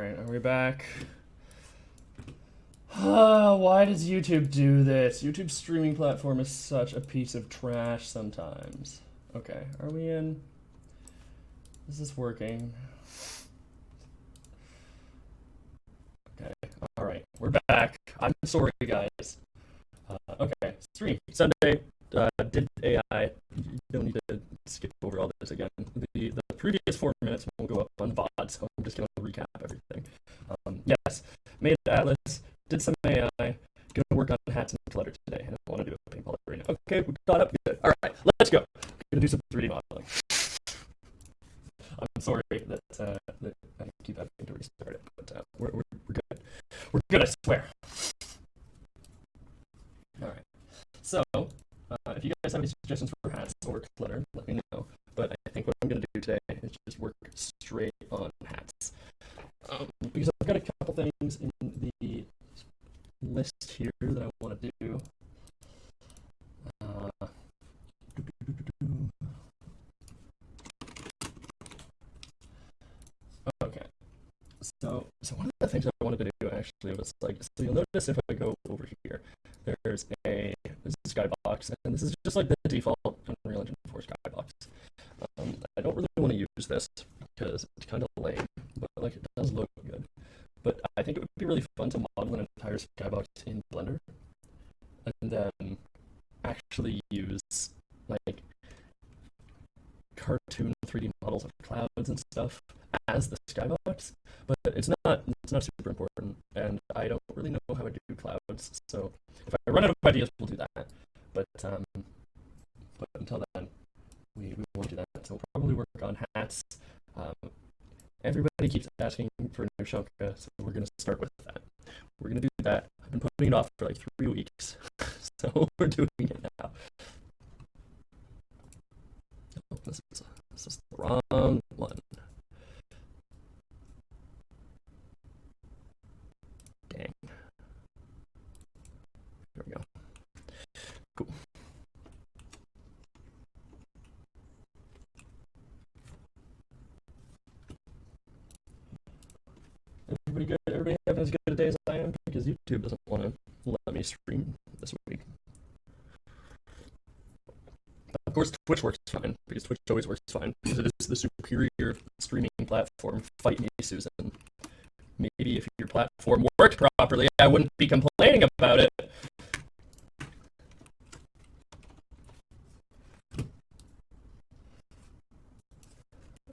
Alright, are we back? Why does YouTube do this? YouTube's streaming platform is such a piece of trash sometimes. Okay, are we in? Is this working? Okay, alright, we're back. I'm sorry, guys. Okay, stream, Sunday, did AI. You don't need to skip over all this again. The previous 4 minutes won't go up on the VOD, so I'm just going to recap everything. Yes, made Atlas, did some AI, gonna work on hats and clutter today. I don't want to do a paintball arena. Okay, we got up, good. All right, let's go. Gonna do some 3D modeling. I'm sorry that I keep having to restart it, but we're good. We're good, I swear. All right. So, if you guys have any suggestions for hats or clutter, let me know. But I think what I'm going to do today is just work straight on hats. Because I've got a couple things in the list here that I want to do. Okay. So one of the things I wanted to do actually was like, so you'll notice if I go over here, there's a skybox, and this is just like the default Unreal Engine 4 skybox. I don't really want to use this because it's kind of lame, but like it does look good. But I think it would be really fun to model an entire skybox in Blender, and then actually use like cartoon 3D models of clouds and stuff as the skybox. But it's not super important, and I don't really know how to do clouds. So if I run out of ideas, we'll do that. But until then, we won't do that. So we'll probably work on hats. Everybody keeps asking for a new Shunka, so we're going to start with that. We're going to do that. I've been putting it off for like 3 weeks, so we're doing it now. Oh, this is the wrong one. Dang. There we go. Cool. Everybody good? Everybody having as good a day as I am? Because YouTube doesn't want to let me stream this week. Of course, Twitch works fine, because Twitch always works fine, because it is the superior streaming platform. Fight me, Susan. Maybe if your platform worked properly, I wouldn't be complaining about it.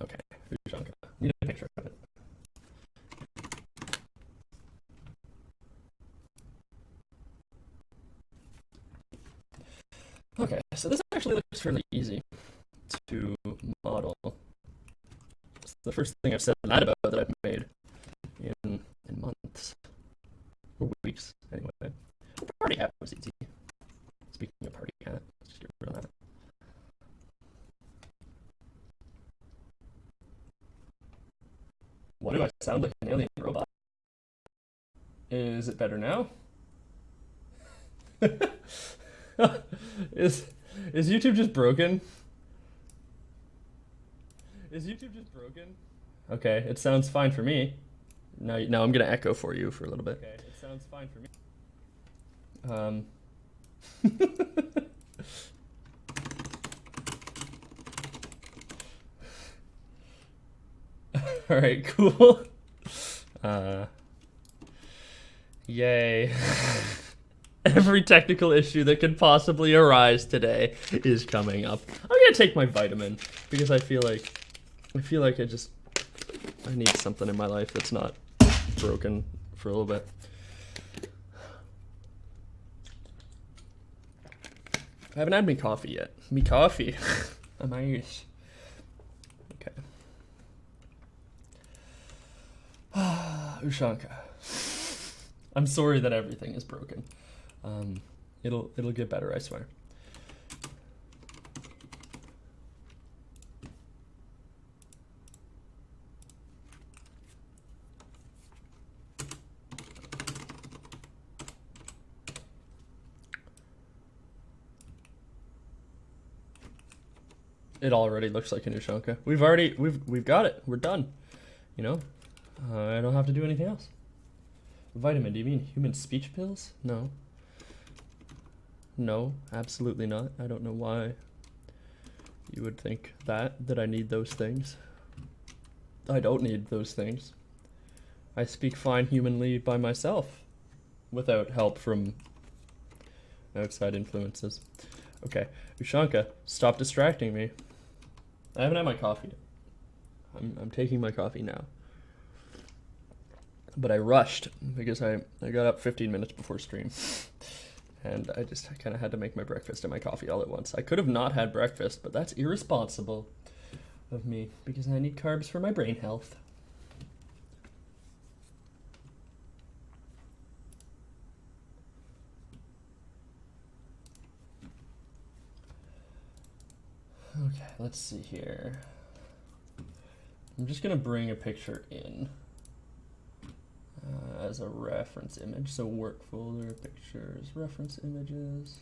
Okay, need a picture of it. Okay, so this actually looks fairly easy to model. It's the first thing I've said that about that I've made in months or weeks, anyway. The party hat was easy. Speaking of party hat, let's just get rid of that. What do I sound like an alien robot? Is it better now? Is YouTube just broken? Is YouTube just broken? Okay, it sounds fine for me. Now I'm gonna echo for you for a little bit. Okay, it sounds fine for me. All right, cool. Yay. Every technical issue that could possibly arise today is coming up. I'm gonna take my vitamin because I feel like I need something in my life that's not broken for a little bit. I haven't had me coffee yet. Me coffee. I'm Irish. Okay. Ushanka. I'm sorry that everything is broken. It'll get better, I swear. It already looks like a new Shunka. We've got it. We're done. You know, I don't have to do anything else. Vitamin, do you mean human speech pills? No. No, absolutely not. I don't know why you would think that I need those things. I don't need those things. I speak fine humanly by myself, without help from outside influences. Okay, Ushanka, stop distracting me. I haven't had my coffee. I'm taking my coffee now. But I rushed because I got up 15 minutes before stream. And I just kind of had to make my breakfast and my coffee all at once. I could have not had breakfast, but that's irresponsible of me because I need carbs for my brain health. Okay, let's see here. I'm just gonna bring a picture in as a reference image. So work folder, pictures, reference images.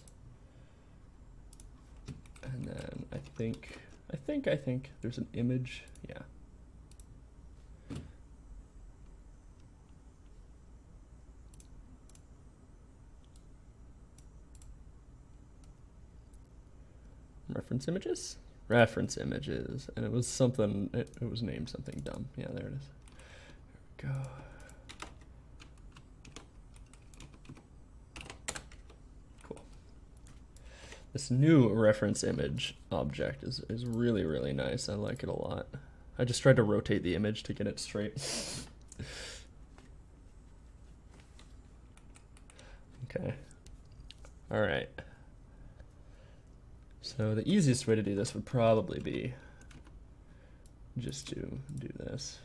And then I think there's an image, yeah. Reference images? Reference images. And it was something, it was named something dumb. Yeah, there it is. There we go. Cool. This new reference image object is really, really nice. I like it a lot. I just tried to rotate the image to get it straight. Okay. All right. So the easiest way to do this would probably be just to do this.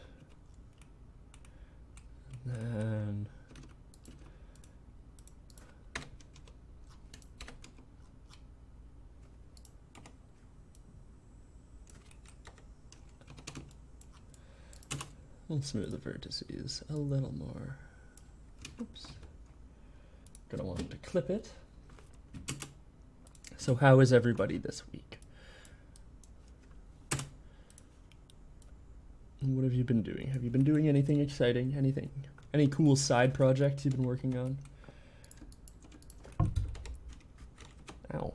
And then we'll smooth the vertices a little more. Oops. Gonna want to clip it. So how is everybody this week? What have you been doing? Have you been doing anything exciting? Anything? Any cool side projects you've been working on? Ow.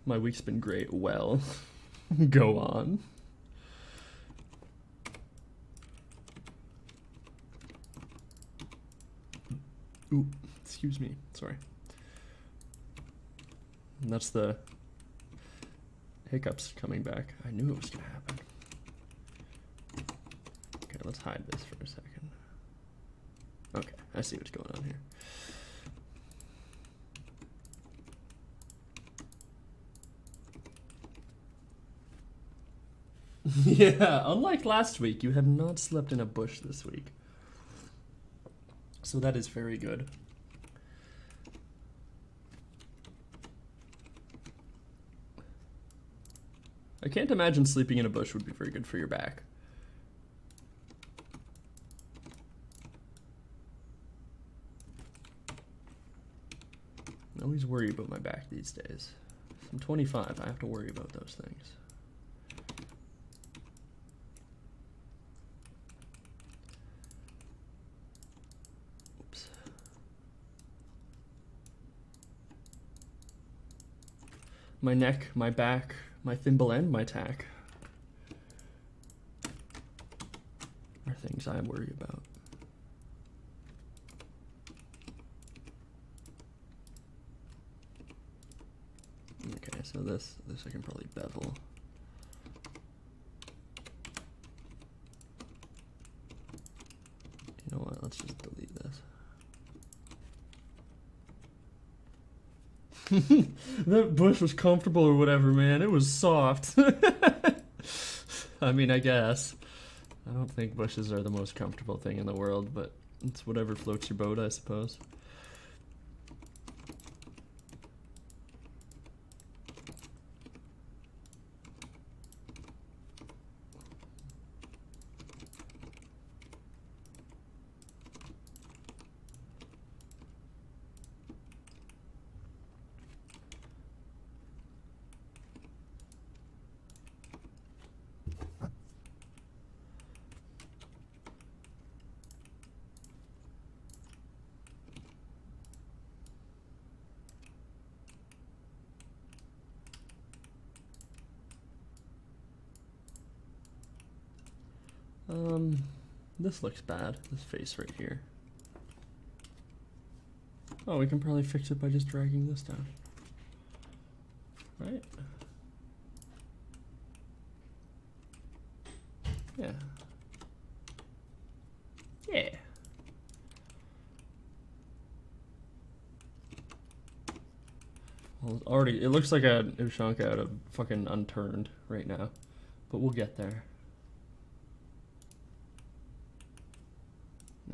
My week's been great. Well, go on. Ooh, excuse me. Sorry. And that's the hiccups coming back. I knew it was gonna happen. Okay, let's hide this for a second. Okay, I see what's going on here. Yeah, unlike last week, you have not slept in a bush this week. So that is very good. I can't imagine sleeping in a bush would be very good for your back. I always worry about my back these days. I'm 25, I have to worry about those things. Oops. My neck, my back, my thimble, and my tack are things I worry about. Okay, so this I can probably bevel. You know what, let's just delete this. That bush was comfortable or whatever, man. It was soft. I mean, I guess. I don't think bushes are the most comfortable thing in the world, but it's whatever floats your boat, I suppose. This looks bad, this face right here. Oh, we can probably fix it by just dragging this down. Right? Yeah. Yeah. Well, already, it looks like a Ushanka out of fucking unturned right now, but we'll get there.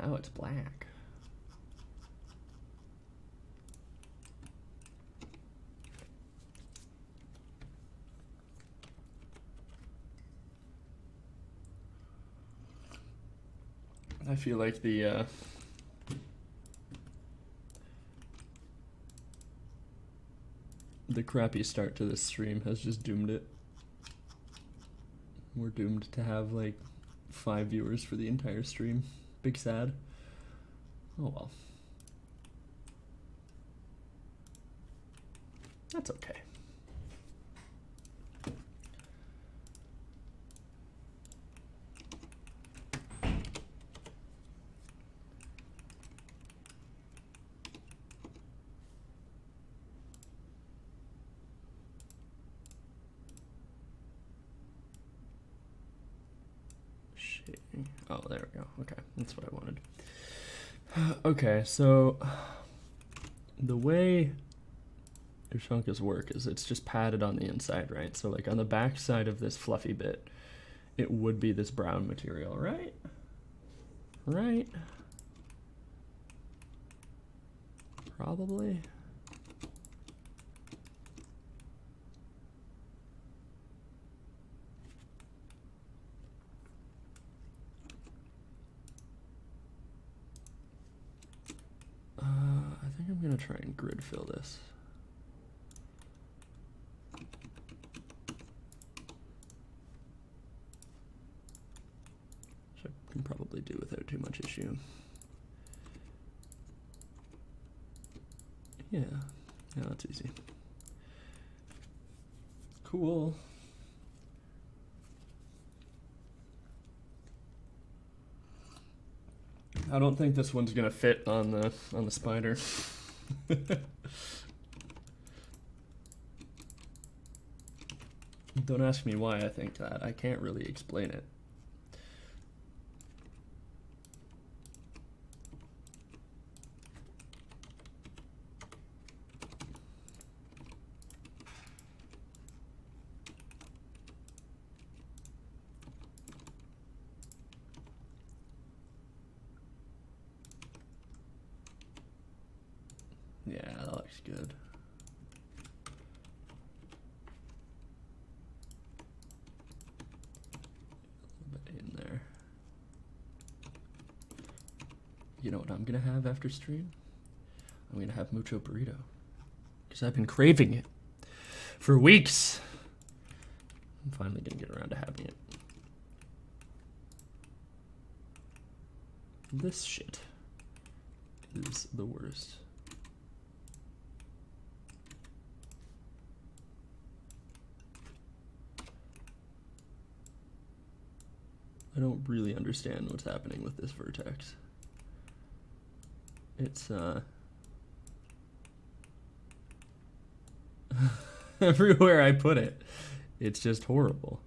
Now it's black. I feel like the crappy start to this stream has just doomed it. We're doomed to have like 5 viewers for the entire stream. Big sad. Oh well. That's okay. Oh, there we go. Okay, that's what I wanted. Okay, so the way Ushankas work is it's just padded on the inside, right? So like on the back side of this fluffy bit, it would be this brown material, right? Right? Probably. I think I'm gonna try and grid fill this. Which I can probably do without too much issue. Yeah, that's easy. Cool. I don't think this one's gonna fit on the spider. Don't ask me why I think that. I can't really explain it. Yeah, that looks good. A little bit in there. You know what I'm gonna have after stream? I'm gonna have mucho burrito. Because I've been craving it for weeks. I'm finally gonna get around to having it. This shit is the worst. I don't really understand what's happening with this vertex. It's everywhere I put it, it's just horrible.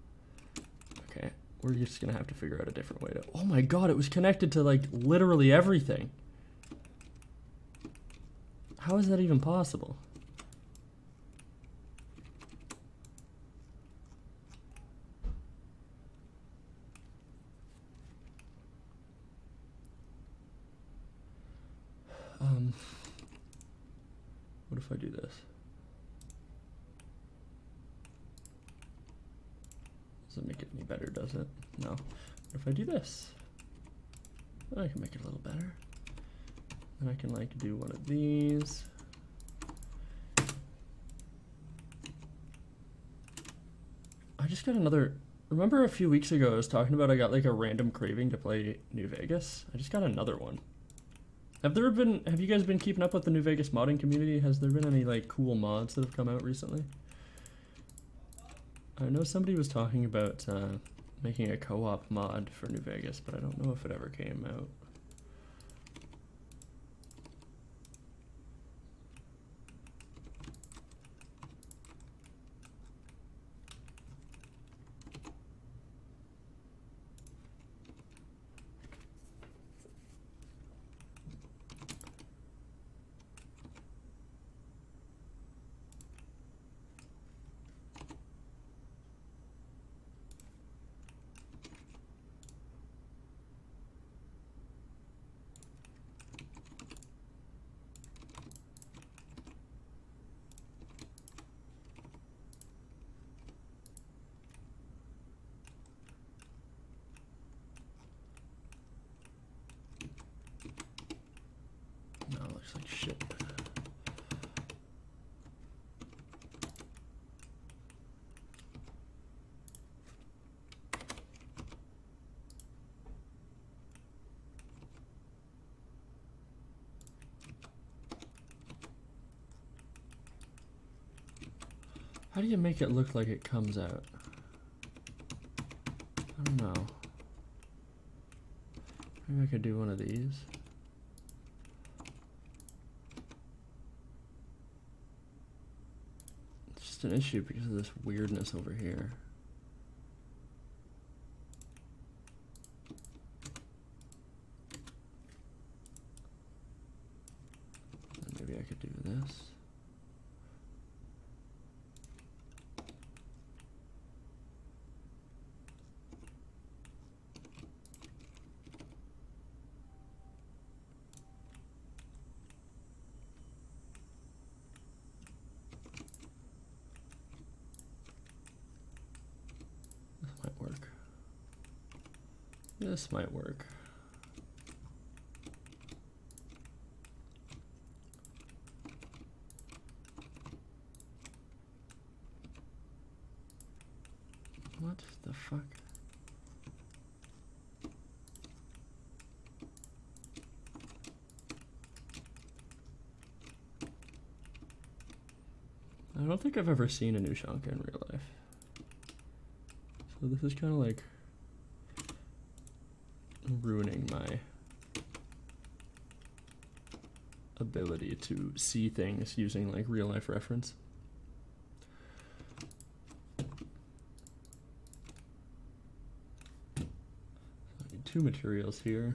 Okay, we're just gonna have to figure out a different way to. Oh my god, it was connected to like literally everything. How is that even possible? if I do this? Doesn't make it any better, does it? No. What if I do this? I can make it a little better. And I can like do one of these. I just got another, remember a few weeks ago I was talking about I got like a random craving to play New Vegas? I just got another one. Have you guys been keeping up with the New Vegas modding community? Has there been any like cool mods that have come out recently? I know somebody was talking about making a co-op mod for New Vegas, but I don't know if it ever came out. Like shit. How do you make it look like it comes out? I don't know. Maybe I could do one of these. An issue because of this weirdness over here. And maybe I could do this. This might work. What the fuck? I don't think I've ever seen a new Shanka in real life. So this is kind of like ruining my ability to see things using like real life reference. I need two materials here.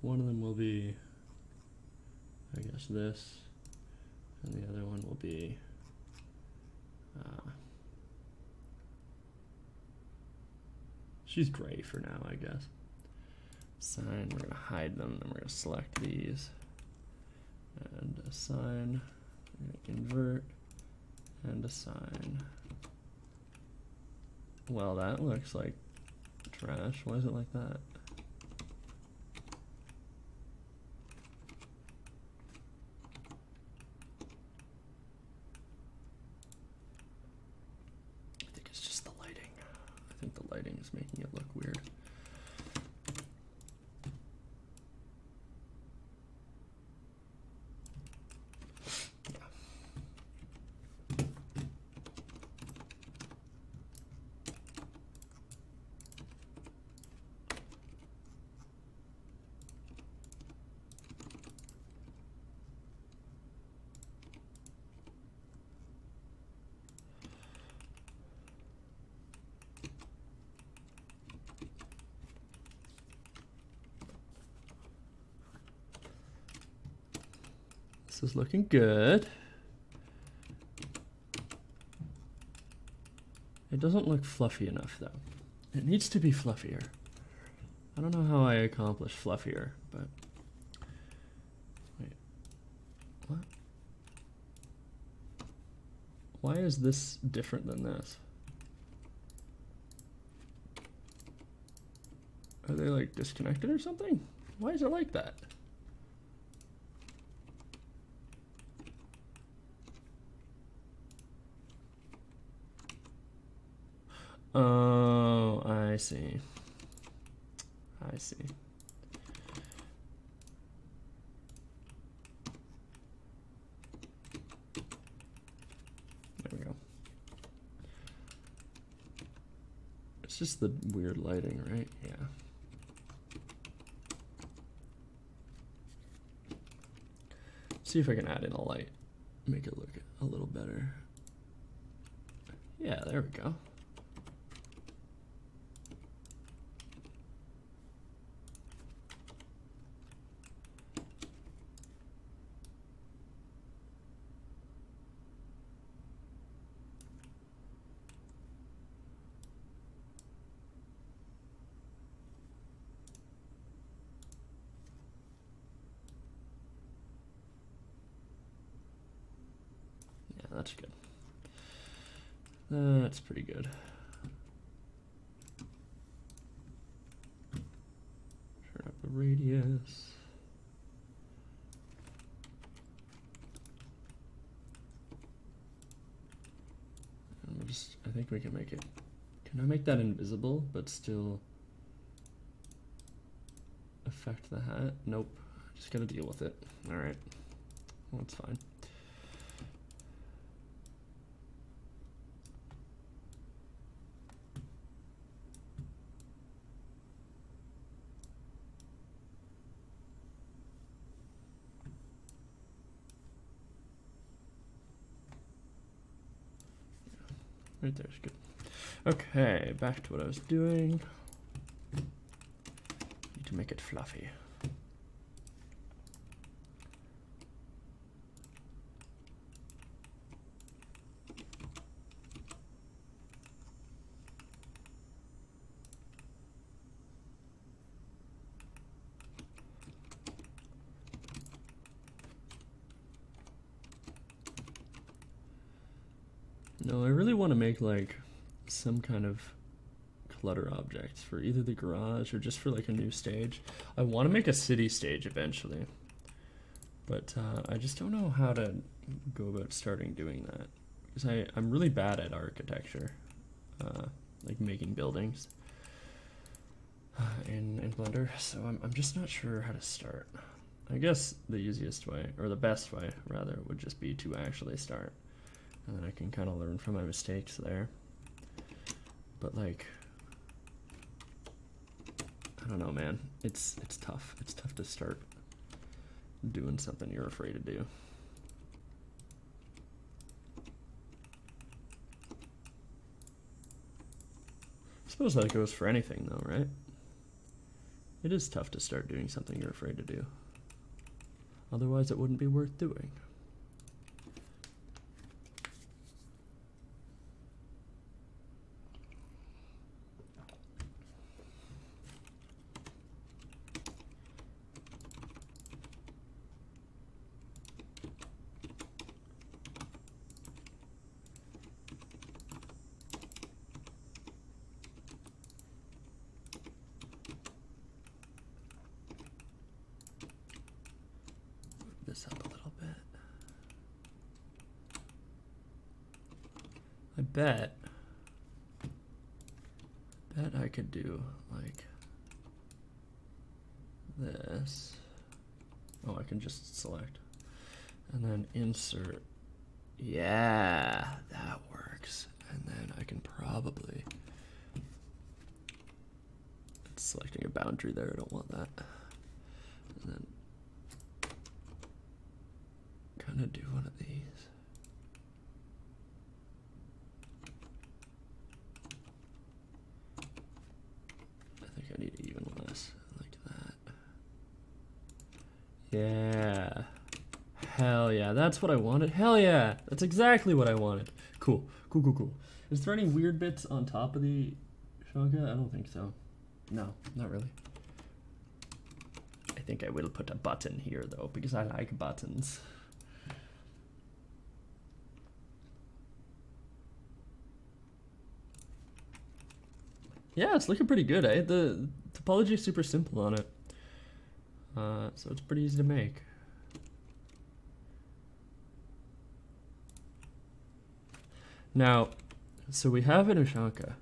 One of them will be, I guess, this, and the other one will be she's gray for now, I guess. Assign, we're gonna hide them, then we're gonna select these and assign, we're gonna invert and assign. Well, that looks like trash. Why is it like that? I think it's just the lighting. I think the lighting is making it look weird. This is looking good. It doesn't look fluffy enough though. It needs to be fluffier. I don't know how I accomplish fluffier, but wait. What? Why is this different than this? Are they like disconnected or something? Why is it like that? Oh, I see. I see. There we go. It's just the weird lighting, right? Yeah. See if I can add in a light, make it look a little better. Yeah, there we go. That's good. That's pretty good. Turn up the radius. And we'll just, I think we can make it. Can I make that invisible, but still affect the hat? Nope. Just gotta deal with it. All right. Well, that's fine. Right there's good. Okay, back to what I was doing. Need to make it fluffy. No, I really want to make like some kind of clutter objects for either the garage or just for like a new stage. I want to make a city stage eventually, but I just don't know how to go about starting doing that because I'm really bad at architecture, like making buildings in Blender, so I'm just not sure how to start. I guess the easiest way, or the best way rather, would just be to actually start. And then I can kind of learn from my mistakes there. But like, I don't know, man. It's tough. It's tough to start doing something you're afraid to do. I suppose that goes for anything though, right? It is tough to start doing something you're afraid to do. Otherwise it wouldn't be worth doing. This up a little bit. I bet I could do like this. Oh, I can just select and then insert. Yeah, that works. And then I can probably, it's selecting a boundary there. I don't want that. And then kind of do one of these. I think I need even less, like that. Yeah. Hell yeah, that's what I wanted. Hell yeah, that's exactly what I wanted. Cool, cool, cool, cool. Is there any weird bits on top of the Shaga? I don't think so. No, not really. I think I will put a button here though, because I like buttons. Yeah, it's looking pretty good, eh? The topology is super simple on it. So it's pretty easy to make. Now, so we have an Ushanka.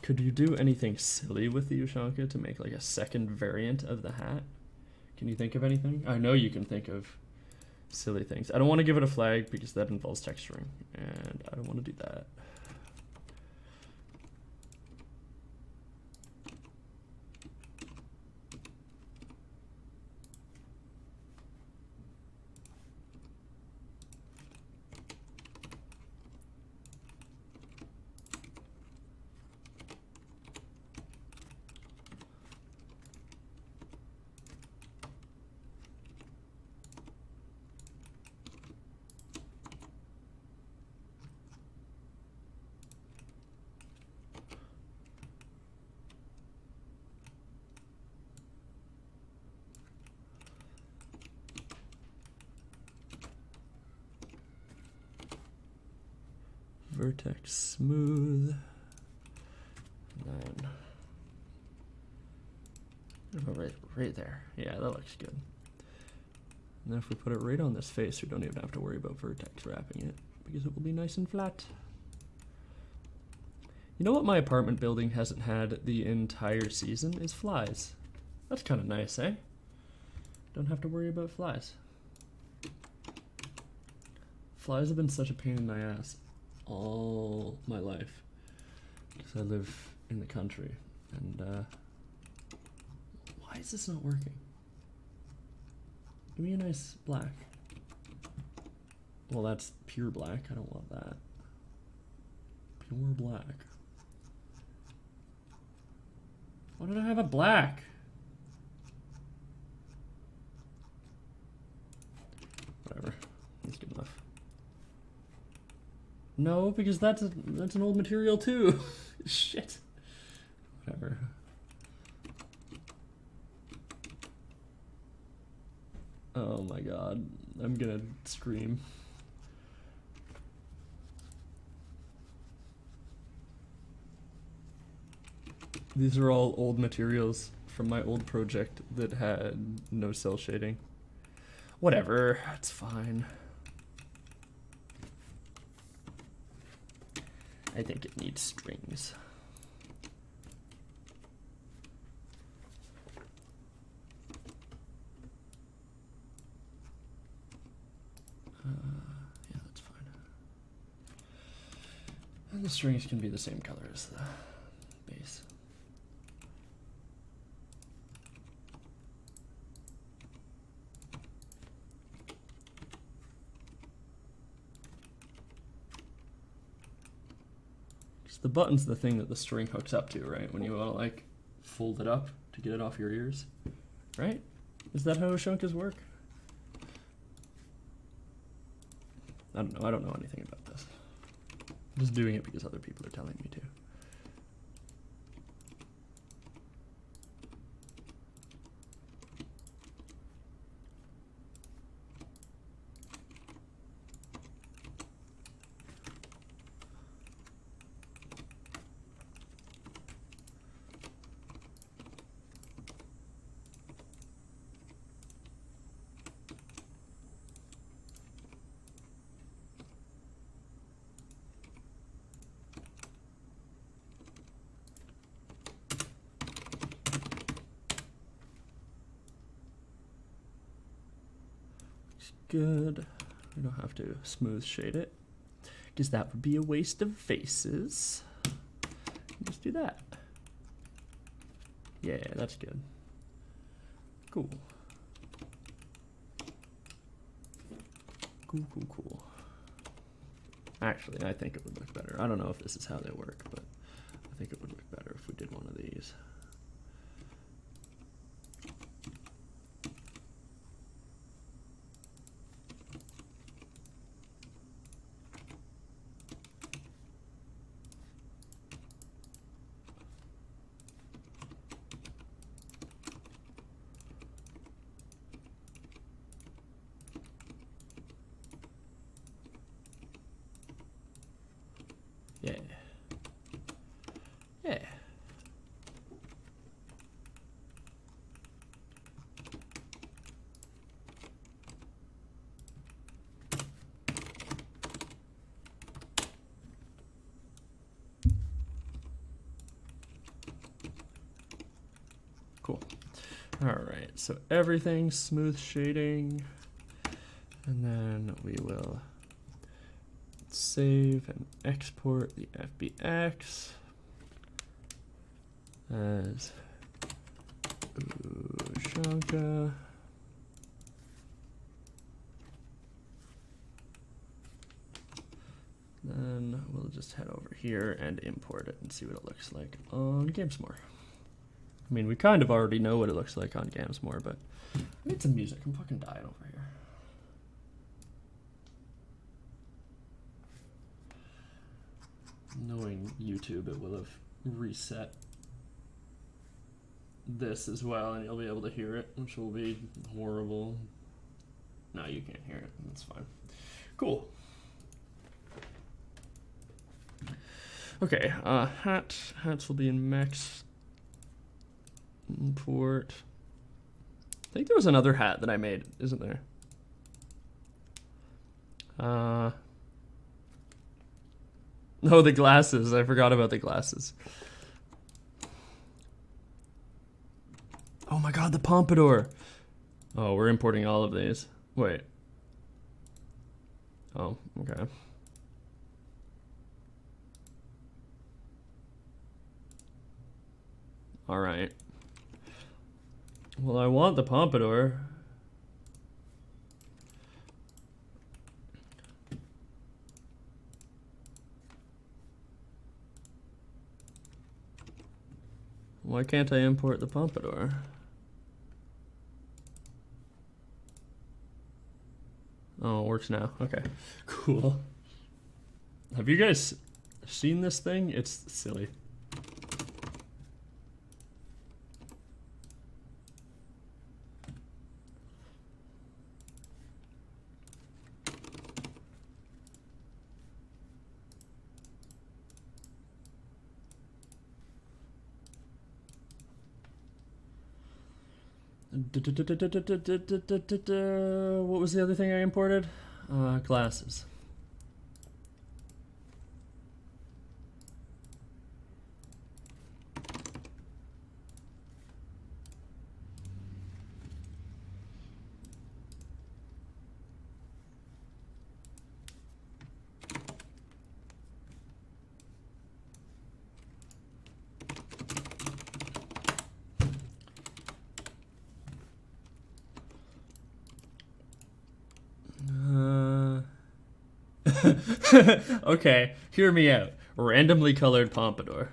Could you do anything silly with the Ushanka to make like a second variant of the hat? Can you think of anything? I know you can think of silly things. I don't want to give it a flag because that involves texturing, and I don't want to do that. Vertex smooth. And then right there. Yeah, that looks good. And then if we put it right on this face, we don't even have to worry about vertex wrapping it because it will be nice and flat. You know what my apartment building hasn't had the entire season is flies. That's kind of nice, eh? Don't have to worry about flies. Flies have been such a pain in my ass all my life because I live in the country, and why is this not working? Give me a nice black. Well, that's pure black. I don't want that. Pure black. Why did I have a black? Whatever. That's good enough. No, because that's an old material too. Shit. Whatever. Oh my god. I'm gonna scream. These are all old materials from my old project that had no cell shading. Whatever, it's fine. I think it needs strings. Yeah, that's fine. And the strings can be the same color as the base. The button's the thing that the string hooks up to, right? When you want to like fold it up to get it off your ears, right? Is that how Ushankas work? I don't know. I don't know anything about this. I'm just doing it because other people are telling me to. Good. We don't have to smooth shade it because that would be a waste of faces. Just do that. Yeah, that's good. Cool. Cool. Actually, I think it would look better. I don't know if this is how they work, but I think it would look better if we did one of these. Yeah. Cool. All right, so everything's smooth shading, and then we will save and export the FBX as Ushanka. Then we'll just head over here and import it and see what it looks like on GamesMore. I mean, we kind of already know what it looks like on GamesMore, but I need some music. I'm fucking dying over here. Knowing YouTube, it will have reset this as well, and you'll be able to hear it, which will be horrible. No, you can't hear it. That's fine. Cool. Okay, hats will be in Max import. I think there was another hat that I made, isn't there? Oh, the glasses. I forgot about the glasses. Oh my god, the pompadour. Oh, we're importing all of these. Wait. Oh, okay. All right. Well, I want the pompadour. Why can't I import the pompadour? Oh, it works now. Okay, cool. Have you guys seen this thing? It's silly. What was the other thing I imported? Glasses. Okay, hear me out. Randomly colored pompadour.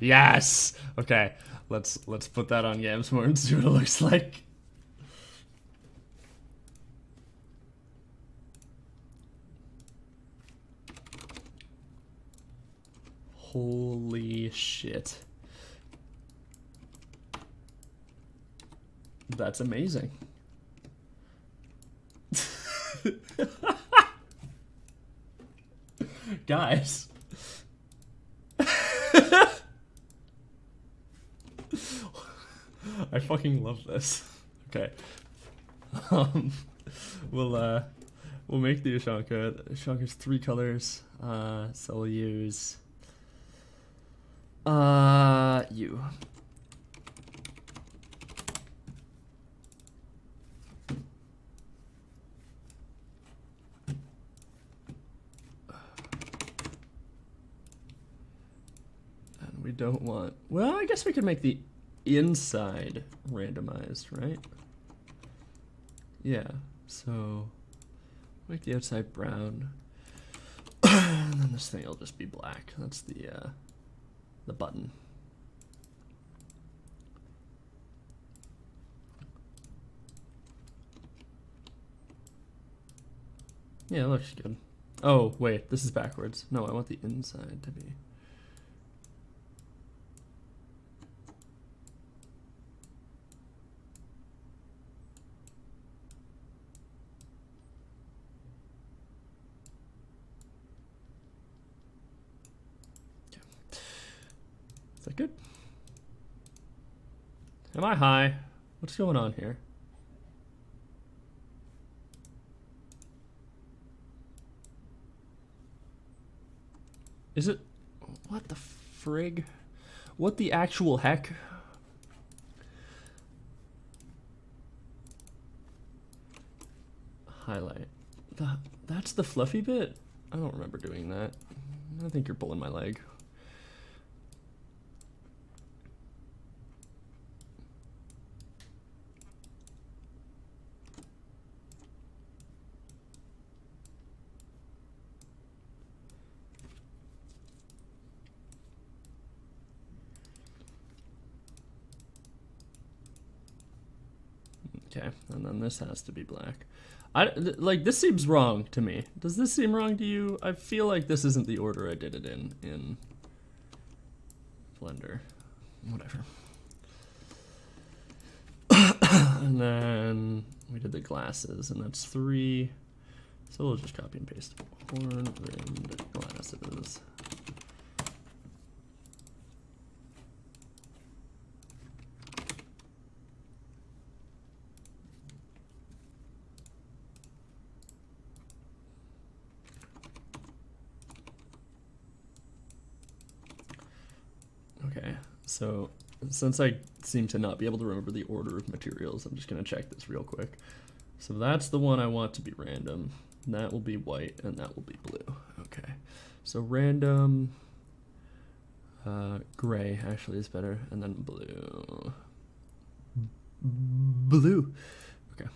Yes. Okay. Let's put that on GamesMore and see what it looks like. Holy shit. That's amazing. Guys. I fucking love this. Okay. We'll make the Ushanka. The Ushanka's 3 colors. So we'll use Yooo. And we don't want, well, I guess we could make the inside randomized, right? Yeah, so make the outside brown. And then this thing will just be black. That's the button. Yeah, it looks good. Oh, wait, this is backwards. No, I want the inside to be. that good? Am I high? What's going on here? Is it? What the frig? What the actual heck? Highlight. That's the fluffy bit? I don't remember doing that. I think you're pulling my leg. Okay, and then this has to be black. Like, this seems wrong to me. Does this seem wrong to you? I feel like this isn't the order I did it in Blender. Whatever. And then we did the glasses, and that's 3. So we'll just copy and paste. Horn-rimmed glasses. Okay, so since I seem to not be able to remember the order of materials, I'm just going to check this real quick. So that's the one I want to be random. That will be white, and that will be blue. Okay, so random, gray actually is better, and then blue. Blue. Okay.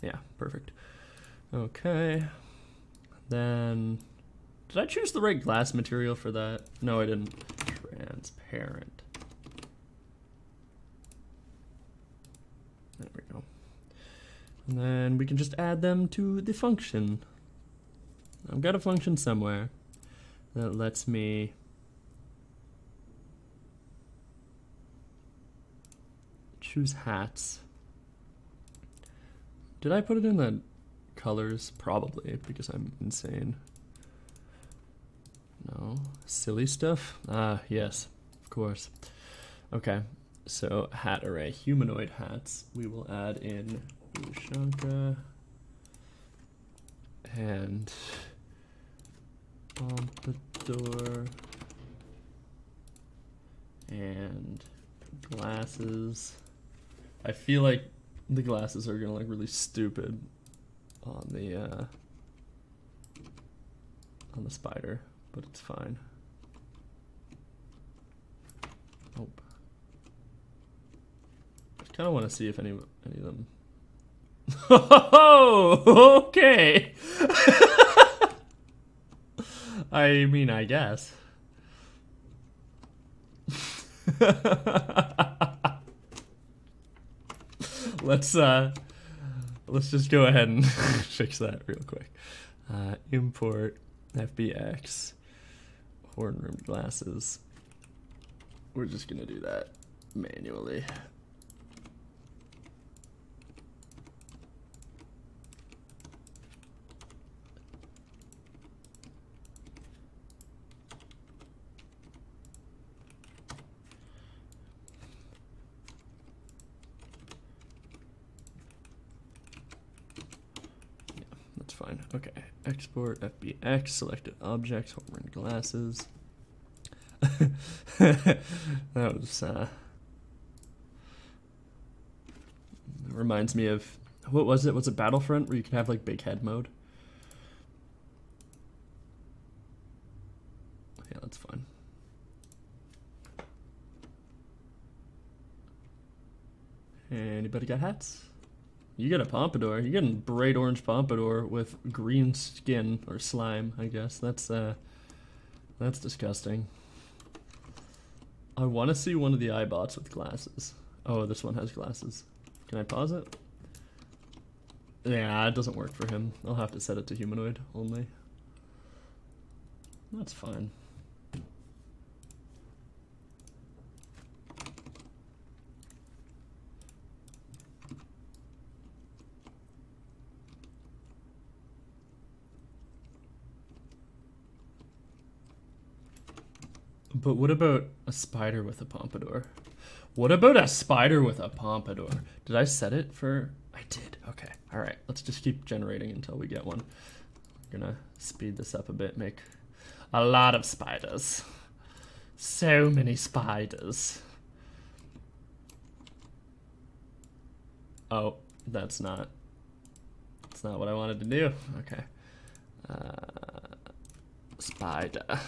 Yeah, perfect. Okay. Then, did I choose the right glass material for that? No, I didn't. Transparent. There we go. And then we can just add them to the function. I've got a function somewhere that lets me choose hats. Did I put it in the colors? Probably, because I'm insane. No. Silly stuff? Ah, yes, of course. Okay, so hat array, humanoid hats. We will add in Ushanka and pompadour and glasses. I feel like the glasses are gonna look really stupid on the spider, but it's fine. Oh, I kind of want to see if any of them. Oh, okay. I mean, I guess. Let's just go ahead and fix that real quick. Import FBX horn-rimmed glasses. We're just gonna do that manually. Fine. Okay. Export FBX, selected objects, horn-rimmed glasses. That was reminds me of, what was it? Was it Battlefront where you can have like big head mode? Yeah, that's fine. Anybody got hats? You get a pompadour. You're getting bright orange pompadour with green skin or slime, I guess. That's disgusting. I want to see one of the iBots with glasses. Oh, this one has glasses. Can I pause it? Yeah, it doesn't work for him. I'll have to set it to humanoid only. That's fine. But what about a spider with a pompadour? What about a spider with a pompadour? Did I set it for... I did. Okay. All right. Let's just keep generating until we get one. I'm gonna speed this up a bit, make a lot of spiders. So many spiders. Oh, that's not what I wanted to do. Okay. Spider.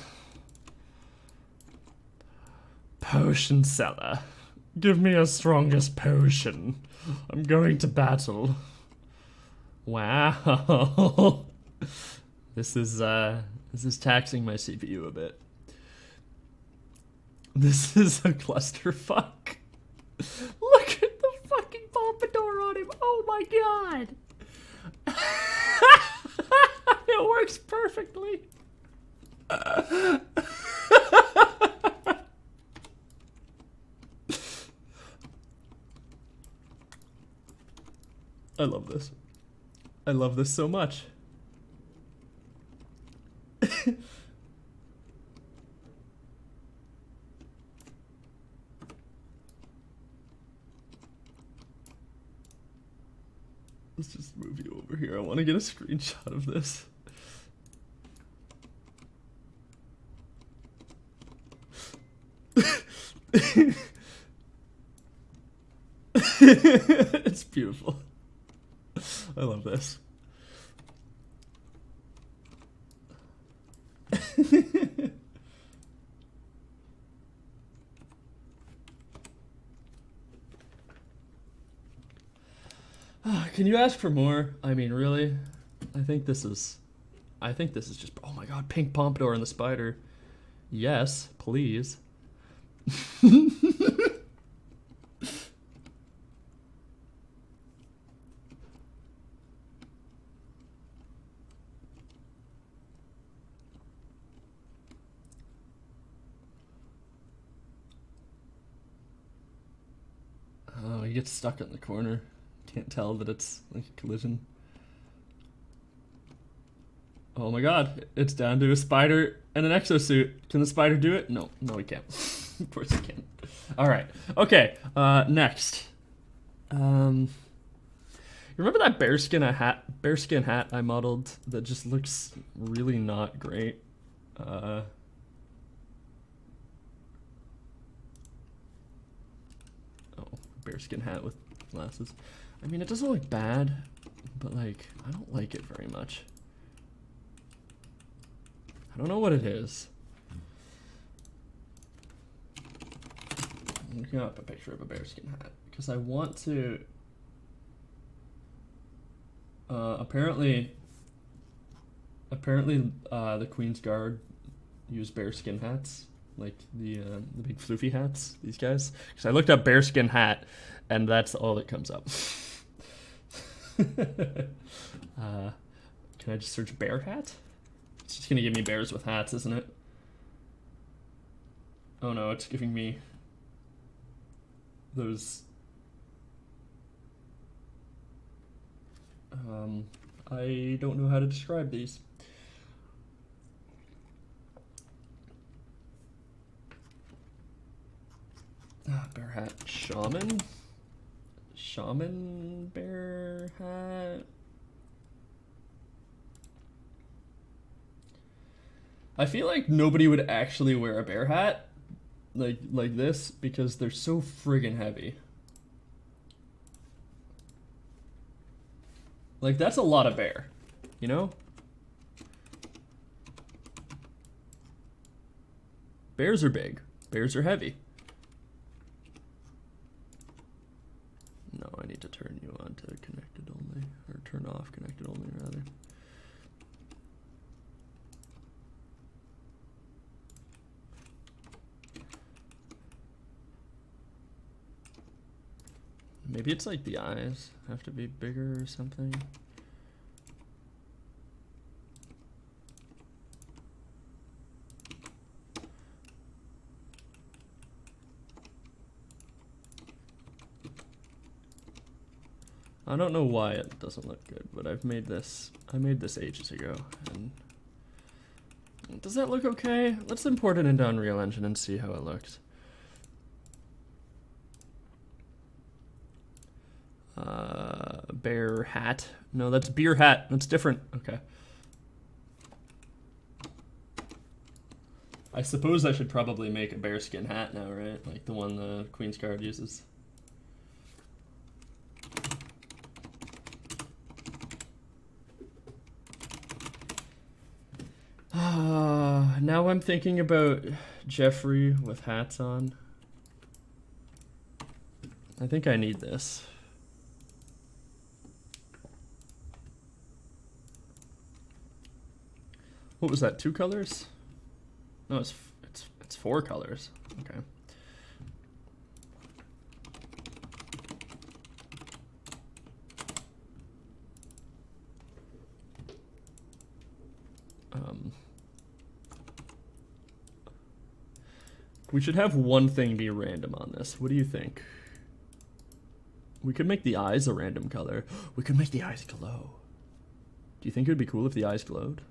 Potion seller. Give me a strongest potion. I'm going to battle. Wow. This is taxing my CPU a bit. This is a clusterfuck. Look at the fucking pompadour on him. Oh my god. It works perfectly. I love this. I love this so much. Let's just move you over here. I want to get a screenshot of this. It's beautiful. I love this. Can you ask for more? I mean, really? I think this is just, oh my god, pink pompadour and the spider. Yes, please. Oh, he gets stuck in the corner. Can't tell that it's like a collision. Oh my god, it's down to a spider and an exosuit. Can the spider do it? No, he can't. Of course he can't. Alright, okay, next. You remember that bearskin hat I modeled that just looks really not great? Oh, bearskin hat with glasses. I mean, it doesn't look bad, but like, I don't like it very much. I don't know what it is. I'm looking up a picture of a bearskin hat because I want to. Apparently, the Queen's Guard use bearskin hats, like the big floofy hats. These guys. Because I looked up bearskin hat, and that's all that comes up. Can I just search bear hat? It's just gonna give me bears with hats, isn't it? Oh no, it's giving me those. I don't know how to describe these. Bear hat. Shaman bear hat. I feel like nobody would actually wear a bear hat like this because they're so friggin' heavy. Like, that's a lot of bear, you know? Bears are big. Bears are heavy. No, I need to turn you on to connected only, or turn off connected only, rather. Maybe it's like the eyes have to be bigger or something. I don't know why it doesn't look good, but I made this ages ago, and it Does that look okay? Let's import it into Unreal Engine and see how it looks. Bear hat. No, that's beer hat. That's different. Okay. I suppose I should probably make a bearskin hat now, right? Like the one the Queen's Guard uses. Now I'm thinking about Jeffrey with hats on. I think I need this. What was that, 2 colors? No, it's 4 colors. Okay. We should have one thing be random on this. What do you think? We could make the eyes a random color. We could make the eyes glow. Do you think it would be cool if the eyes glowed?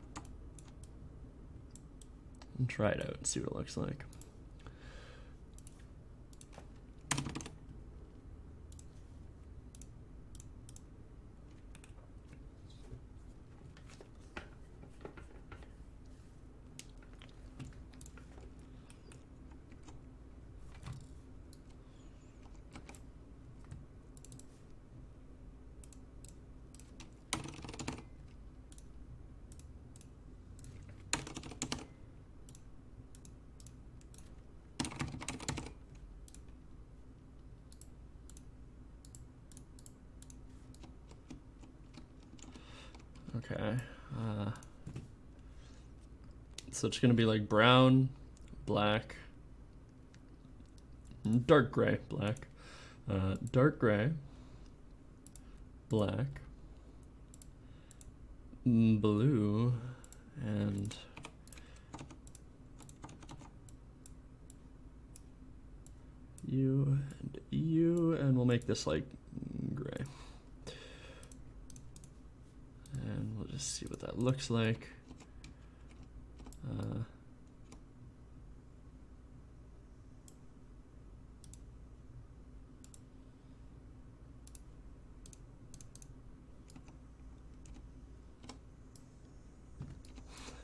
And try it out and see what it looks like. Okay. So it's gonna be like brown, black, dark gray, black, dark gray, black, blue, and you, and we'll make this like gray. And we'll just see what that looks like.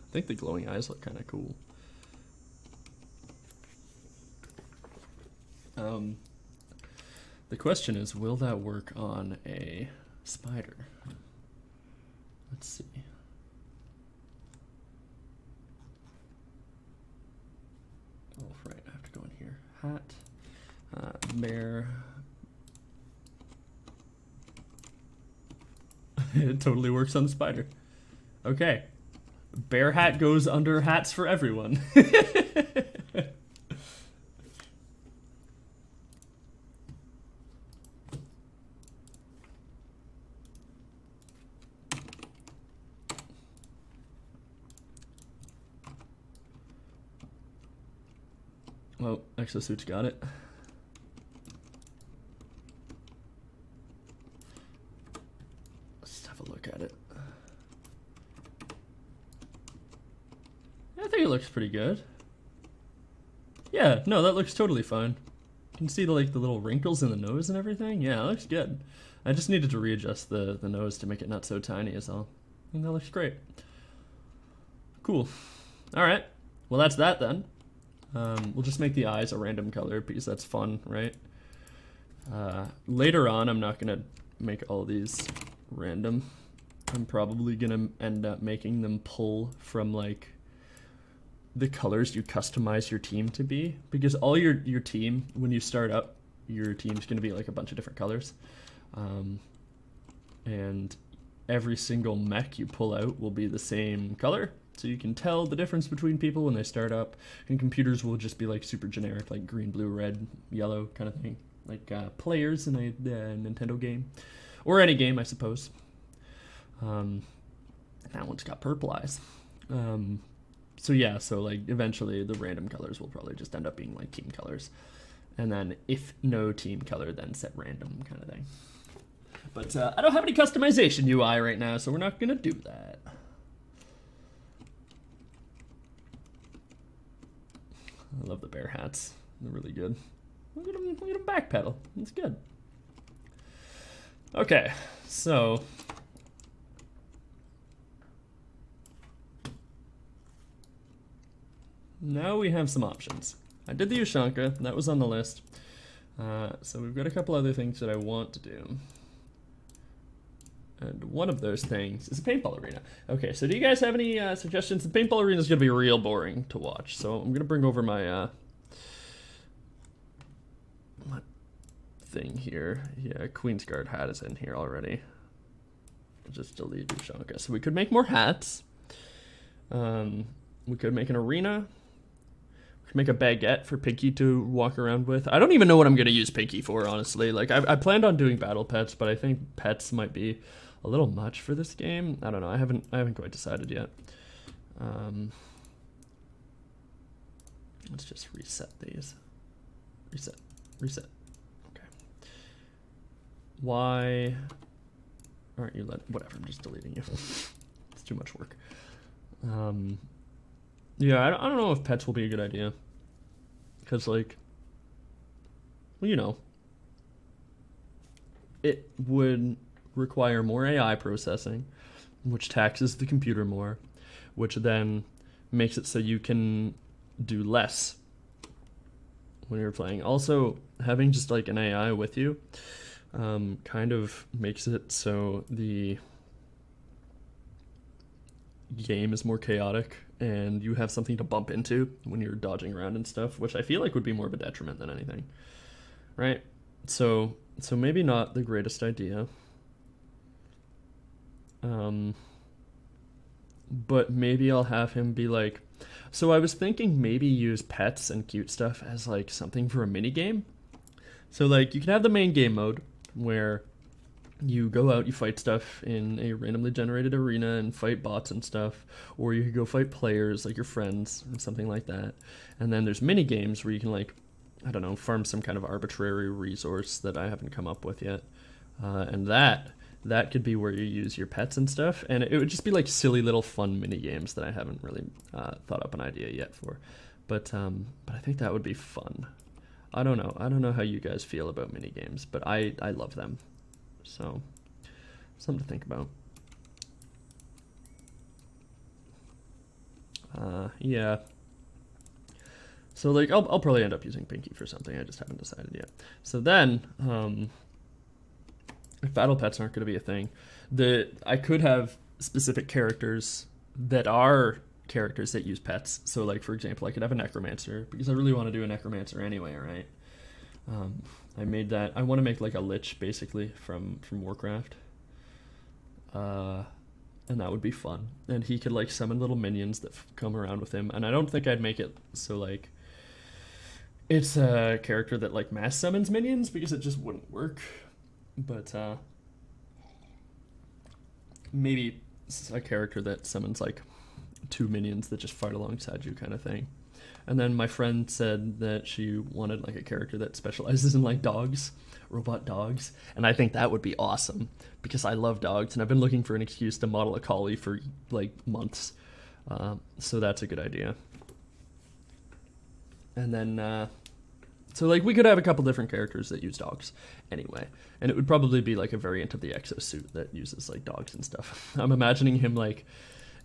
I think the glowing eyes look kind of cool. The question is, will that work on a spider? Let's see. Oh, right, I have to go in here. Hat, bear. It totally works on the spider. Okay. Bear hat goes under hats for everyone. Well, Exosuit's got it. Let's have a look at it. I think it looks pretty good. Yeah, no, that looks totally fine. You can see the little wrinkles in the nose and everything. Yeah, it looks good. I just needed to readjust the nose to make it not so tiny as all. And that looks great. Cool. All right. Well, that's that then. We'll just make the eyes a random color because that's fun, right? Later on, I'm not gonna make all these random. I'm probably gonna end up making them pull from like the colors you customize your team to be, because all your team, when you start up, your team's gonna be like a bunch of different colors, and every single mech you pull out will be the same color. So you can tell the difference between people when they start up, and computers will just be like super generic, like green, blue, red, yellow kind of thing, like players in a Nintendo game, or any game, I suppose. That one's got purple eyes. So yeah, so like eventually the random colors will probably just end up being like team colors, and then if no team color, then set random kind of thing. But I don't have any customization UI right now, so we're not gonna do that. I love the bear hats. They're really good. Look at him backpedal. It's good. Okay, so now we have some options. I did the Ushanka, that was on the list. So we've got a couple other things that I want to do. And one of those things is a paintball arena. Okay, so do you guys have any suggestions? The paintball arena is going to be real boring to watch. So I'm going to bring over my thing here. Yeah, Queen's Guard hat is in here already. I'll just delete Ushanka. So we could make more hats. We could make an arena. Make a baguette for Pinky to walk around with. I don't even know what I'm gonna use Pinky for, honestly. Like I planned on doing battle pets, but I think pets might be a little much for this game. I don't know. I haven't quite decided yet. Let's just reset these. Reset. Okay. Why aren't you whatever? I'm just deleting you. It's too much work. Yeah, I don't know if pets will be a good idea. Because, like, well, you know, it would require more AI processing, which taxes the computer more, which then makes it so you can do less when you're playing. Also, having just, like, an AI with you kind of makes it so the game is more chaotic and you have something to bump into when you're dodging around and stuff, which I feel like would be more of a detriment than anything, right? So maybe not the greatest idea, but maybe I'll have him be like, so I was thinking maybe use pets and cute stuff as like something for a mini game. So like you can have the main game mode where you go out, you fight stuff in a randomly generated arena and fight bots and stuff, or you could go fight players like your friends and something like that. And then there's mini games where you can, like, I don't know, farm some kind of arbitrary resource that I haven't come up with yet. And that could be where you use your pets and stuff, and it would just be like silly little fun mini games that I haven't really thought up an idea yet for. But I think that would be fun. I don't know how you guys feel about mini games, but I love them. So, something to think about. Yeah. So, like, I'll probably end up using Pinky for something. I just haven't decided yet. So then, if battle pets aren't going to be a thing, I could have specific characters that are characters that use pets. So, like, for example, I could have a necromancer, because I really want to do a necromancer anyway, right? I made that. I want to make like a lich basically from Warcraft, and that would be fun. And he could like summon little minions that come around with him. And I don't think I'd make it so like it's a character that like mass summons minions, because it just wouldn't work. But maybe a character that summons like 2 minions that just fight alongside you, kind of thing. And then my friend said that she wanted like a character that specializes in like dogs, robot dogs. And I think that would be awesome, because I love dogs and I've been looking for an excuse to model a collie for like months. So that's a good idea. And then, so like we could have a couple different characters that use dogs anyway. And it would probably be like a variant of the exosuit that uses like dogs and stuff. I'm imagining him like,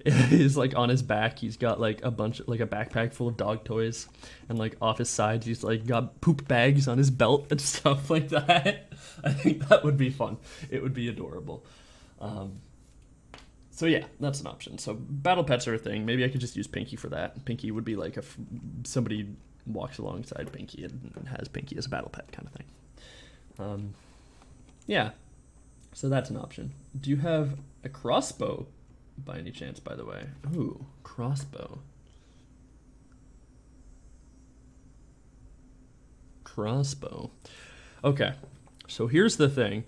is like on his back he's got like a bunch like a backpack full of dog toys, and like off his sides he's like got poop bags on his belt and stuff like that. I think that would be fun. It would be adorable. So yeah, that's an option. So battle pets are a thing. Maybe I could just use Pinky for that. Pinky would be like if somebody walks alongside Pinky and has Pinky as a battle pet kind of thing. Yeah, so that's an option. Do you have a crossbow by any chance, by the way? Ooh, crossbow. Crossbow. Okay, so here's the thing.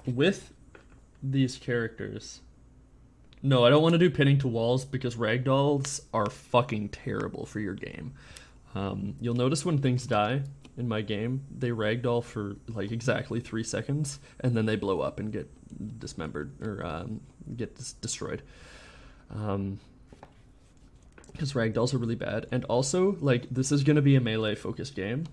With these characters... No, I don't want to do pinning to walls, because ragdolls are fucking terrible for your game. You'll notice when things die in my game, they ragdoll for like exactly 3 seconds, and then they blow up and get dismembered, or get destroyed. because ragdolls are really bad. And also, like, this is going to be a melee focused game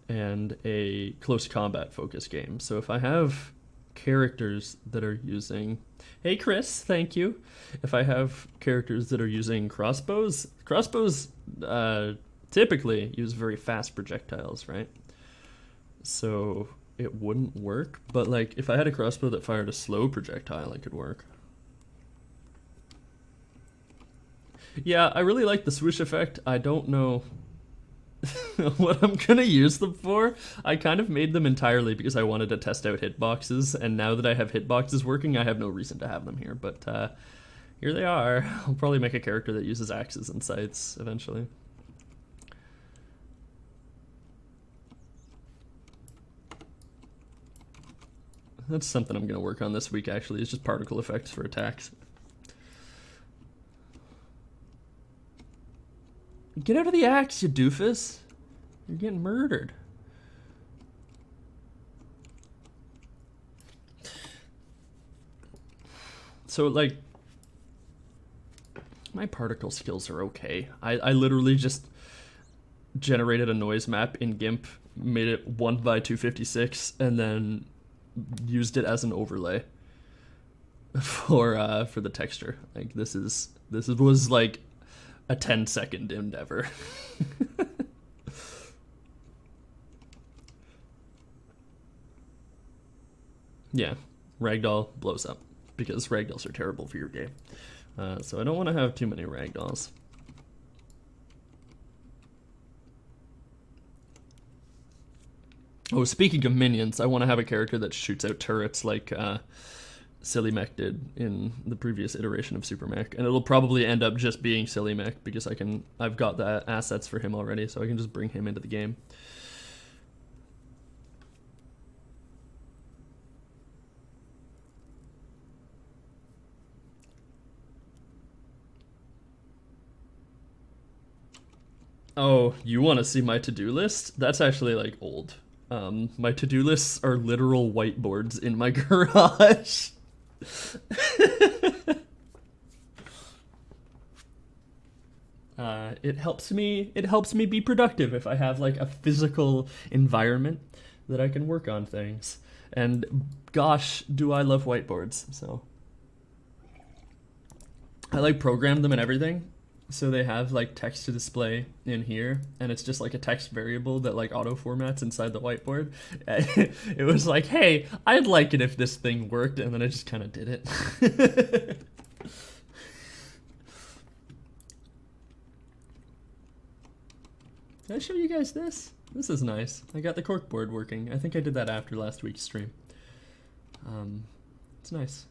and a close combat focused game. So if I have characters that are using, hey Chris, thank you. If I have characters that are using crossbows, typically use very fast projectiles, right? So it wouldn't work. But like, if I had a crossbow that fired a slow projectile, it could work. Yeah, I really like the swoosh effect. I don't know what I'm gonna use them for. I kind of made them entirely because I wanted to test out hitboxes, and now that I have hitboxes working, I have no reason to have them here, but here they are. I'll probably make a character that uses axes and scythes eventually. That's something I'm gonna work on this week, actually, is just particle effects for attacks. Get out of the axe, you doofus. You're getting murdered. So, like, my particle skills are okay. I literally just generated a noise map in GIMP, made it 1 by 256, and then used it as an overlay for the texture. Like, this was like a 10-second endeavor. Yeah, ragdoll blows up because ragdolls are terrible for your game. So I don't want to have too many ragdolls. Oh, speaking of minions, I want to have a character that shoots out turrets like Silly Mech did in the previous iteration of Super Mech, and it'll probably end up just being Silly Mech because I've got the assets for him already, so I can just bring him into the game. Oh, you want to see my to-do list? That's actually like old. My to-do lists are literal whiteboards in my garage. It helps me be productive if I have like a physical environment that I can work on things. And gosh, do I love whiteboards. So I like program them and everything. So they have like text to display in here, and it's just like a text variable that like auto formats inside the whiteboard. It was like, hey, I'd like it if this thing worked, and then I just kind of did it. Did I show you guys this? This is nice. I got the corkboard working. I think I did that after last week's stream. It's nice.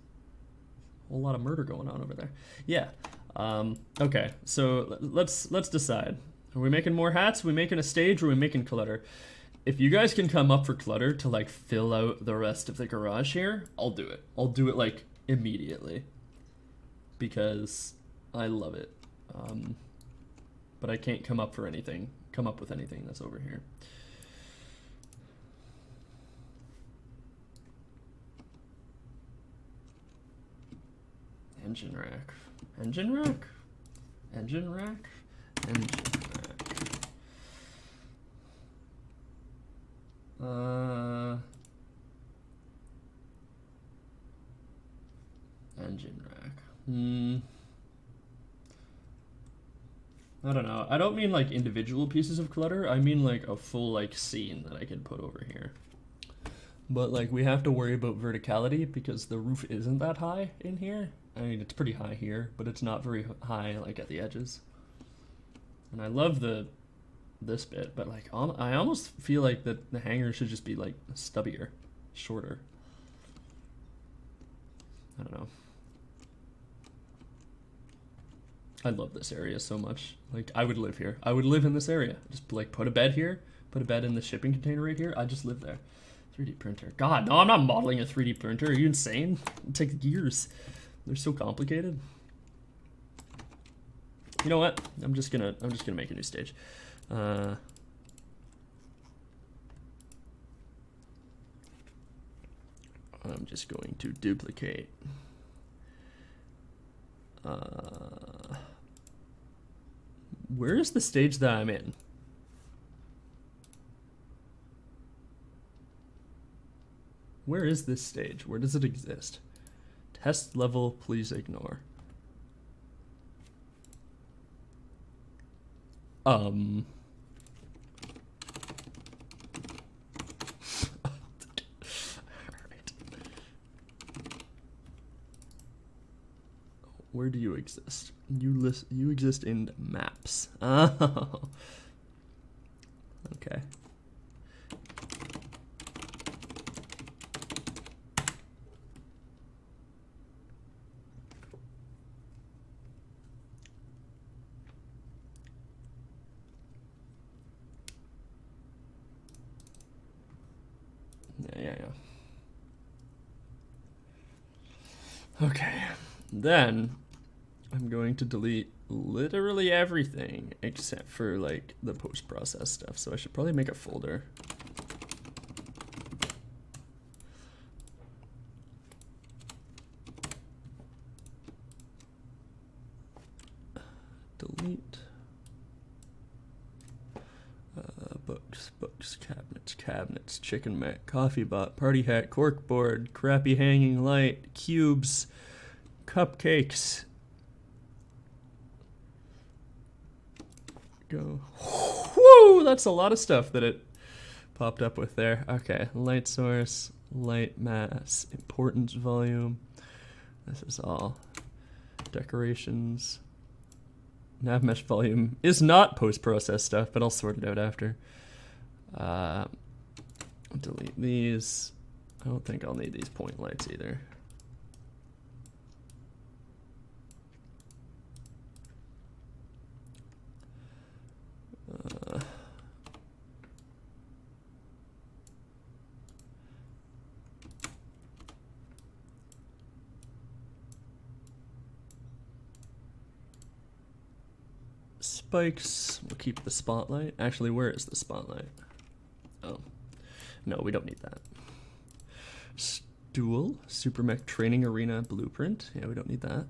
A whole lot of murder going on over there. Yeah. Okay, so let's decide. Are we making more hats? Are we making a stage? Or are we making clutter? If you guys can come up for clutter to like fill out the rest of the garage here, I'll do it. I'll do it like immediately because I love it. But I can't come up with anything that's over here. Engine rack. Engine rack? Engine rack? Engine rack. Engine rack. I don't know. I don't mean like individual pieces of clutter. I mean like a full like scene that I can put over here. But like we have to worry about verticality because the roof isn't that high in here. I mean, it's pretty high here, but it's not very high like at the edges. And I love this bit, but like I almost feel like the hanger should just be like stubbier, shorter. I don't know. I love this area so much. Like I would live here. I would live in this area. Just like put a bed here, put a bed in the shipping container right here. I just live there. 3D printer. God, no, I'm not modeling a 3D printer. Are you insane? It takes years. They're so complicated. You know what? I'm just gonna make a new stage. I'm just going to duplicate. Where is the stage that I'm in? Where is this stage? Where does it exist? Test level, please ignore. Alright. Where do you exist? You exist in maps. Oh. Okay. Yeah. Okay. Then I'm going to delete literally everything except for like the post-process stuff. So I should probably make a folder. Delete. Books, cabinets, chicken mat, coffee bot, party hat, cork board, crappy hanging light, cubes, cupcakes. Go. Whoo! That's a lot of stuff that it popped up with there. Okay, light source, light mass, importance volume. This is all decorations. Nav mesh volume is not post-process stuff, but I'll sort it out after. Delete these. I don't think I'll need these point lights either. Spikes. We'll keep the spotlight. Actually, where is the spotlight? Oh. No, we don't need that. Stool. Super Mech Training Arena Blueprint. Yeah, we don't need that.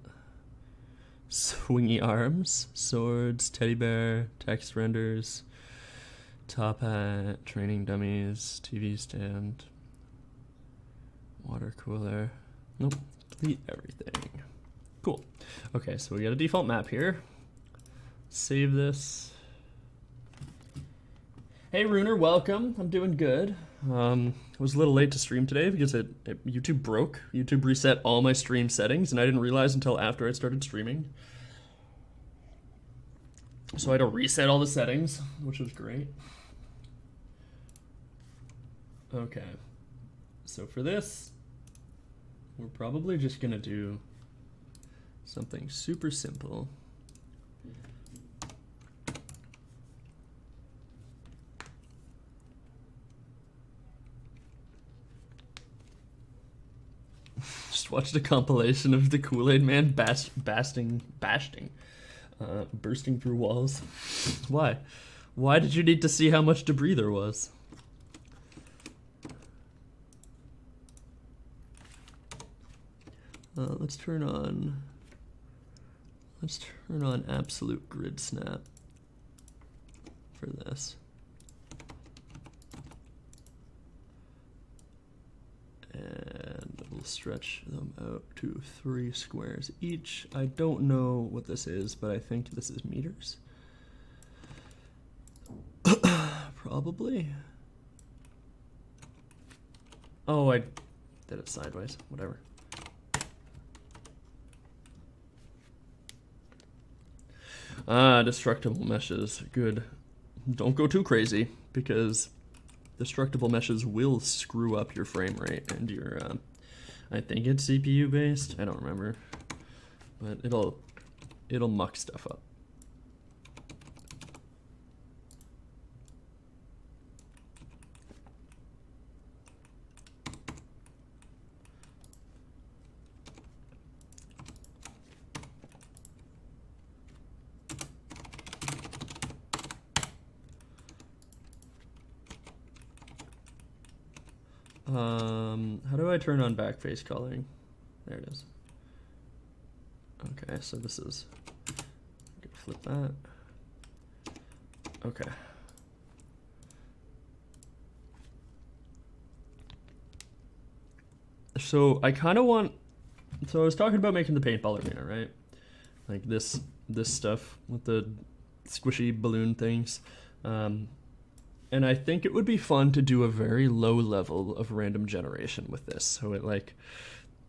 Swingy arms. Swords. Teddy bear. Text renders. Top hat. Training dummies. TV stand. Water cooler. Nope. Delete everything. Cool. Okay, so we got a default map here. Save this. Hey Runer, welcome. I'm doing good. I was a little late to stream today because YouTube broke. YouTube reset all my stream settings, and I didn't realize until after I started streaming. So I had to reset all the settings, which was great. Okay. So for this, we're probably just gonna do something super simple. Just watched a compilation of the Kool-Aid Man bursting through walls. Why? Why did you need to see how much debris there was? Let's turn on absolute grid snap for this. And we'll stretch them out to 3 squares each. I don't know what this is, but I think this is meters. Probably. Oh, I did it sideways. Whatever. Destructible meshes. Good. Don't go too crazy, because destructible meshes will screw up your frame rate and your, I think it's CPU based, I don't remember, but it'll muck stuff up. How do I turn on backface coloring? There it is. Okay, so this is, I'm gonna flip that. Okay. So I kind of want. So I was talking about making the paintball arena, right? Like this stuff with the squishy balloon things. And I think it would be fun to do a very low level of random generation with this. So it like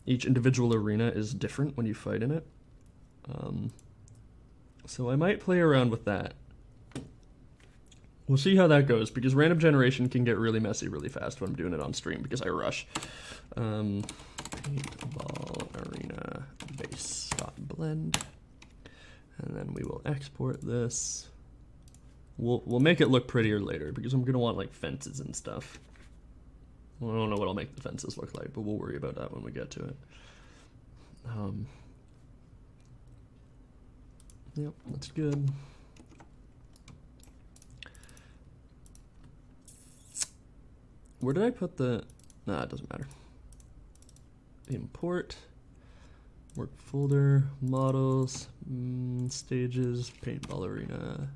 each individual arena is different when you fight in it. So I might play around with that. We'll see how that goes, because random generation can get really messy really fast when I'm doing it on stream, because I rush. Paintball arena base.blend. And then we will export this. We'll make it look prettier later, because I'm gonna want like fences and stuff. Well, I don't know what I'll make the fences look like, but we'll worry about that when we get to it. Yep, that's good. Where did I put the... Nah, it doesn't matter. Import, work folder, models, stages, paintball arena,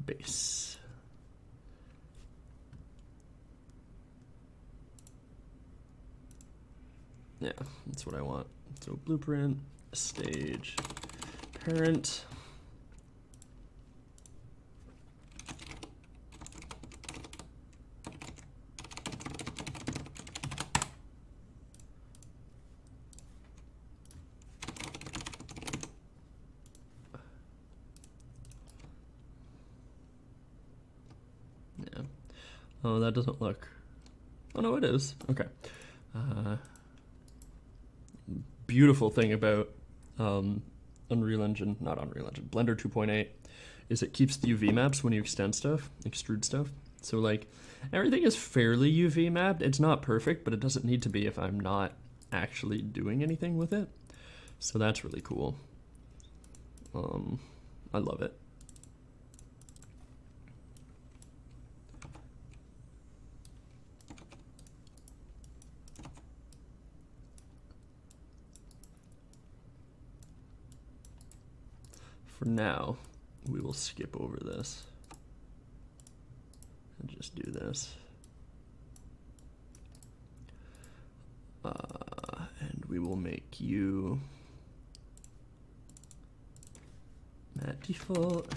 base. Yeah, that's what I want. So blueprint, stage, parent. Yeah. Oh, that doesn't look. Oh no, it is. Okay. Beautiful thing about Unreal Engine, not Unreal Engine, Blender 2.8 is it keeps the UV maps when you extend stuff, extrude stuff. So like everything is fairly UV mapped. It's not perfect, but it doesn't need to be if I'm not actually doing anything with it. So that's really cool. I love it. For now, we will skip over this and just do this. And we will make you matte default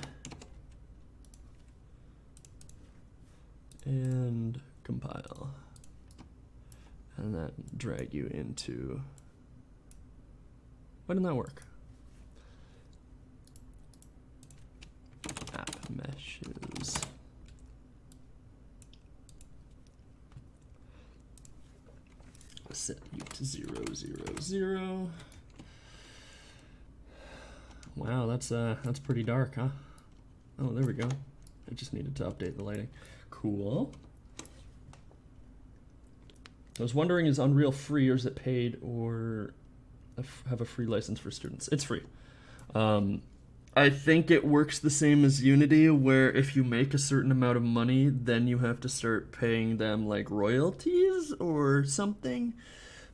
and compile. And then drag you into, why didn't that work? App meshes. Set you to 0, 0, 0. Wow, that's pretty dark, huh? Oh, there we go. I just needed to update the lighting. Cool. I was wondering, is Unreal free or is it paid, or have a free license for students? It's free. I think it works the same as Unity, where if you make a certain amount of money, then you have to start paying them like royalties or something.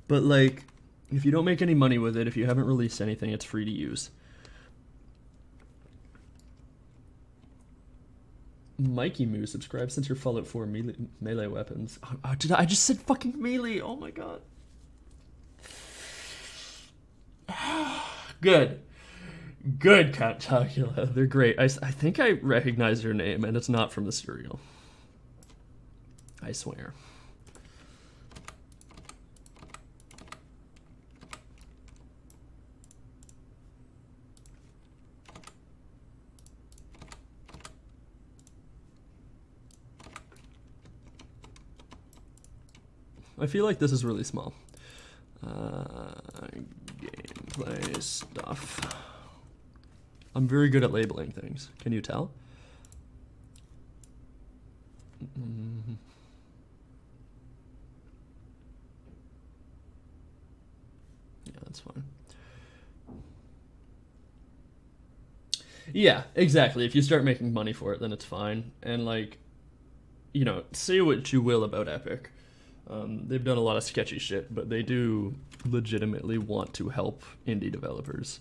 But like, if you don't make any money with it, if you haven't released anything, it's free to use. Mikey Moo subscribe since your Fallout 4 melee weapons. Oh, did I just said fucking melee? Oh my god. Good. Good, Count Chocula. They're great. I think I recognize your name, and it's not from the cereal. I swear. I feel like this is really small. Gameplay stuff. I'm very good at labeling things. Can you tell? Yeah, that's fine. Yeah, exactly. If you start making money for it, then it's fine. And like, you know, say what you will about Epic. They've done a lot of sketchy shit, but they do legitimately want to help indie developers.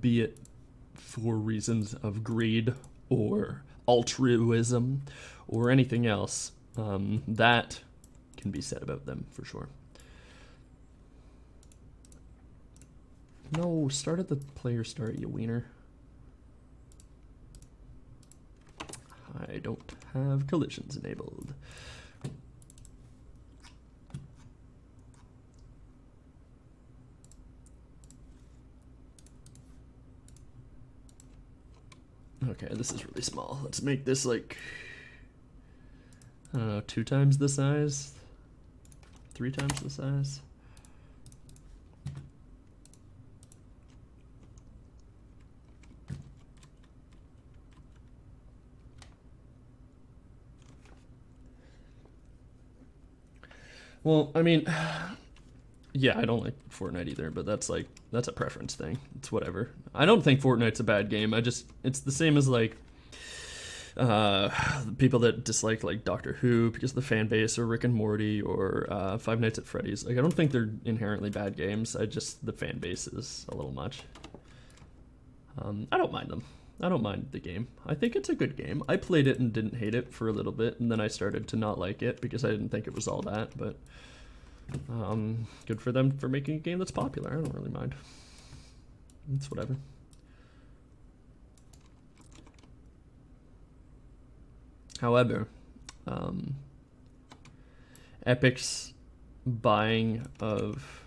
Be it for reasons of greed or altruism or anything else, that can be said about them for sure. No, start at the player start, you wiener. I don't have collisions enabled. Okay, this is really small. Let's make this like, I don't know, 2 times the size? 3 times the size? Well, I mean, yeah, I don't like Fortnite either, but that's a preference thing. It's whatever. I don't think Fortnite's a bad game. It's the same as like people that dislike like Doctor Who because of the fan base, or Rick and Morty, or Five Nights at Freddy's. Like, I don't think they're inherently bad games. The fan base is a little much. I don't mind them. I don't mind the game. I think it's a good game. I played it and didn't hate it for a little bit, and then I started to not like it because I didn't think it was all that, but good for them for making a game that's popular. I don't really mind. It's whatever. However, Epic's buying of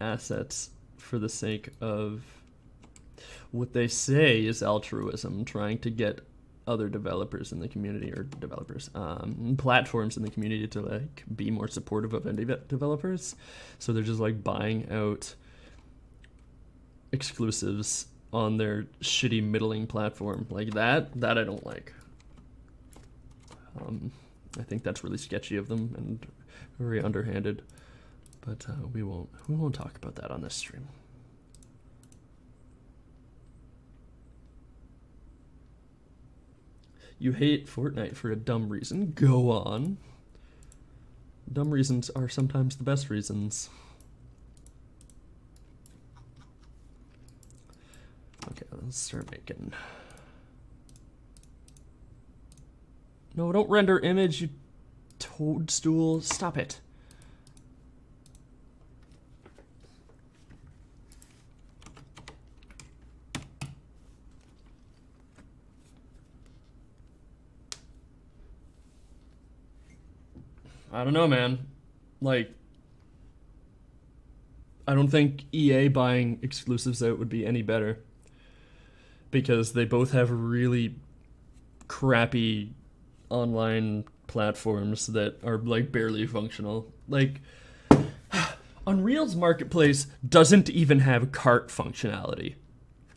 assets for the sake of what they say is altruism, trying to get other developers in the community, or developers, platforms in the community to like be more supportive of indie developers. So they're just like buying out exclusives on their shitty middling platform like that I don't like. I think that's really sketchy of them and very underhanded, but we won't talk about that on this stream. You hate Fortnite for a dumb reason. Go on. Dumb reasons are sometimes the best reasons. Okay, let's start making... No, don't render image, you toadstool. Stop it. I don't know, man. Like, I don't think EA buying exclusives out would be any better, because they both have really crappy online platforms that are like barely functional. Like, Unreal's marketplace doesn't even have cart functionality.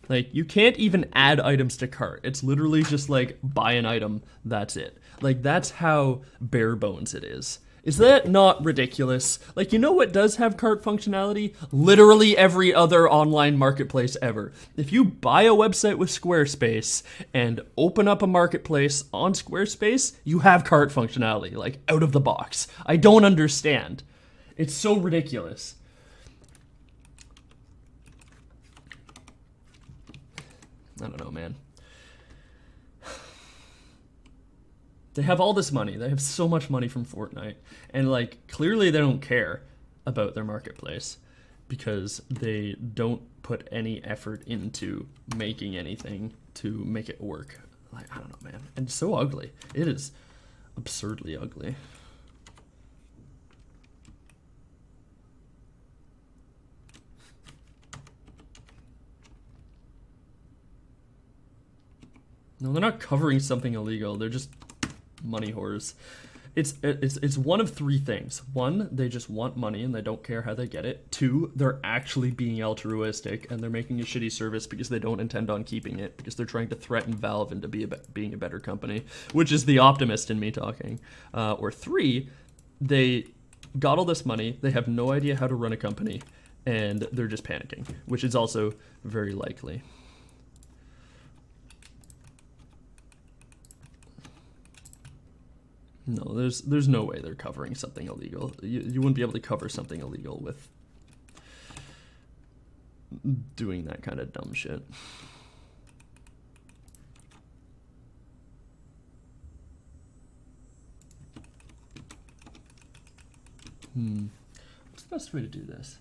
Like, you can't even add items to cart. It's literally just like buy an item, that's it. Like, that's how bare bones it is. Is that not ridiculous? Like, you know what does have cart functionality? Literally every other online marketplace ever. If you buy a website with Squarespace and open up a marketplace on Squarespace, you have cart functionality, like, out of the box. I don't understand. It's so ridiculous. I don't know, man. They have all this money. They have so much money from Fortnite. And, like, clearly they don't care about their marketplace because they don't put any effort into making anything to make it work. Like, I don't know, man. And it's so ugly. It is absurdly ugly. No, they're not covering something illegal. They're just money whores. It's one of 3 things. 1, they just want money and they don't care how they get it. 2, they're actually being altruistic and they're making a shitty service because they don't intend on keeping it, because they're trying to threaten Valve into being a better company, which is the optimist in me talking. Or 3, they got all this money, they have no idea how to run a company, and they're just panicking, which is also very likely. No, there's no way they're covering something illegal. You wouldn't be able to cover something illegal with doing that kind of dumb shit. What's the best way to do this?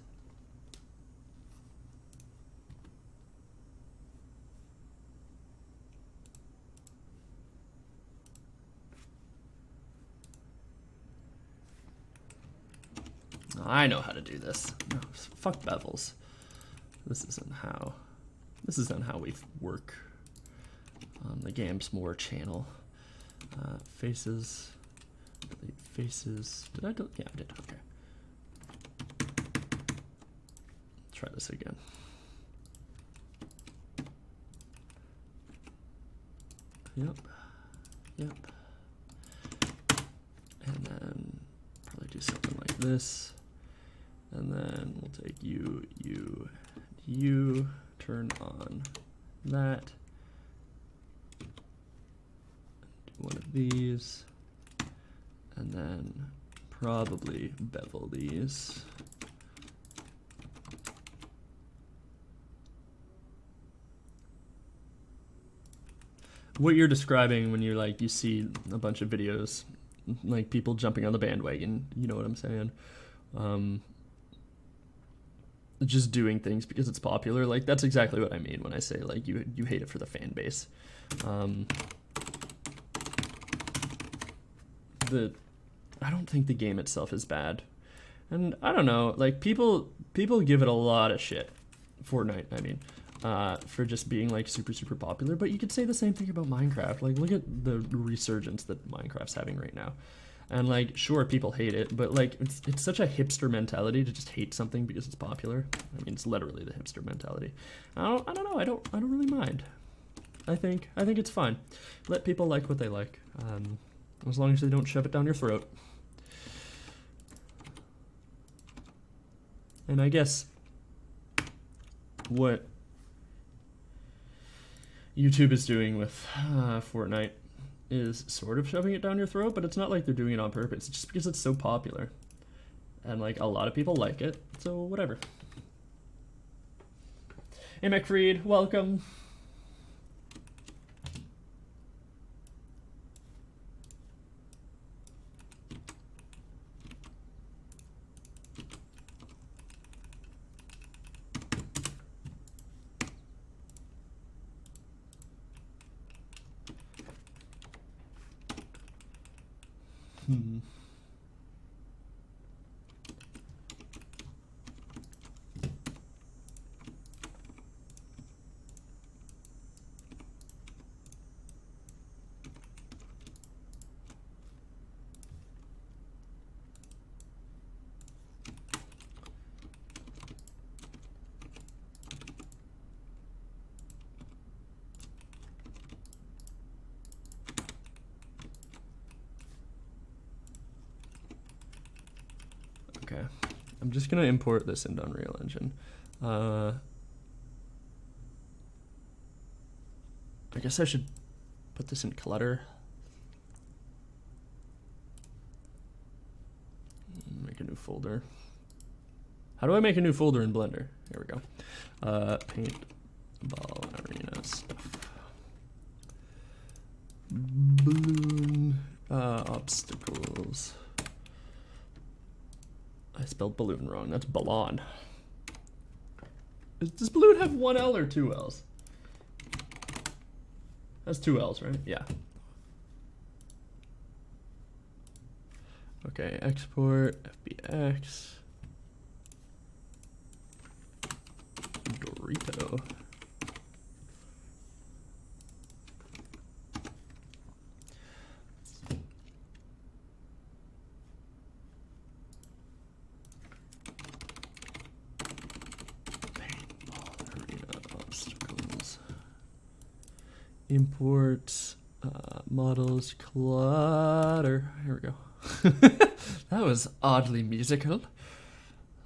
I know how to do this. No, fuck bevels. This isn't how we work on the Games More channel. Faces, delete faces. Did I do? Yeah, I did. Okay. Try this again. Yep. And then probably do something like this. And then we'll take you, turn on that. Do one of these. And then probably bevel these. What you're describing when you're like, you see a bunch of videos, like people jumping on the bandwagon, you know what I'm saying? Just doing things because it's popular. Like, that's exactly what I mean when I say, like, you hate it for the fan base. I don't think the game itself is bad. And I don't know, like, people give it a lot of shit. Fortnite, I mean. For just being like super popular, but you could say the same thing about Minecraft. Like, look at the resurgence that Minecraft's having right now, and like, sure, people hate it, but like, it's such a hipster mentality to just hate something because it's popular. I mean, it's literally the hipster mentality. I don't know. I don't really mind. I think it's fine. Let people like what they like, as long as they don't shove it down your throat. And I guess what YouTube is doing with Fortnite is sort of shoving it down your throat, but it's not like they're doing it on purpose. It's just because it's so popular. And like, a lot of people like it, so whatever. Hey McFreed, welcome. Okay, I'm just gonna import this into Unreal Engine. I guess I should put this in Clutter. Make a new folder. How do I make a new folder in Blender? Here we go. Paintball arena stuff. Balloon obstacles. I spelled balloon wrong. That's ballon. Does balloon have one L or two L's? That's two L's, right? Yeah. Okay, export FBX. Dorito. Import models clutter. Here we go. That was oddly musical.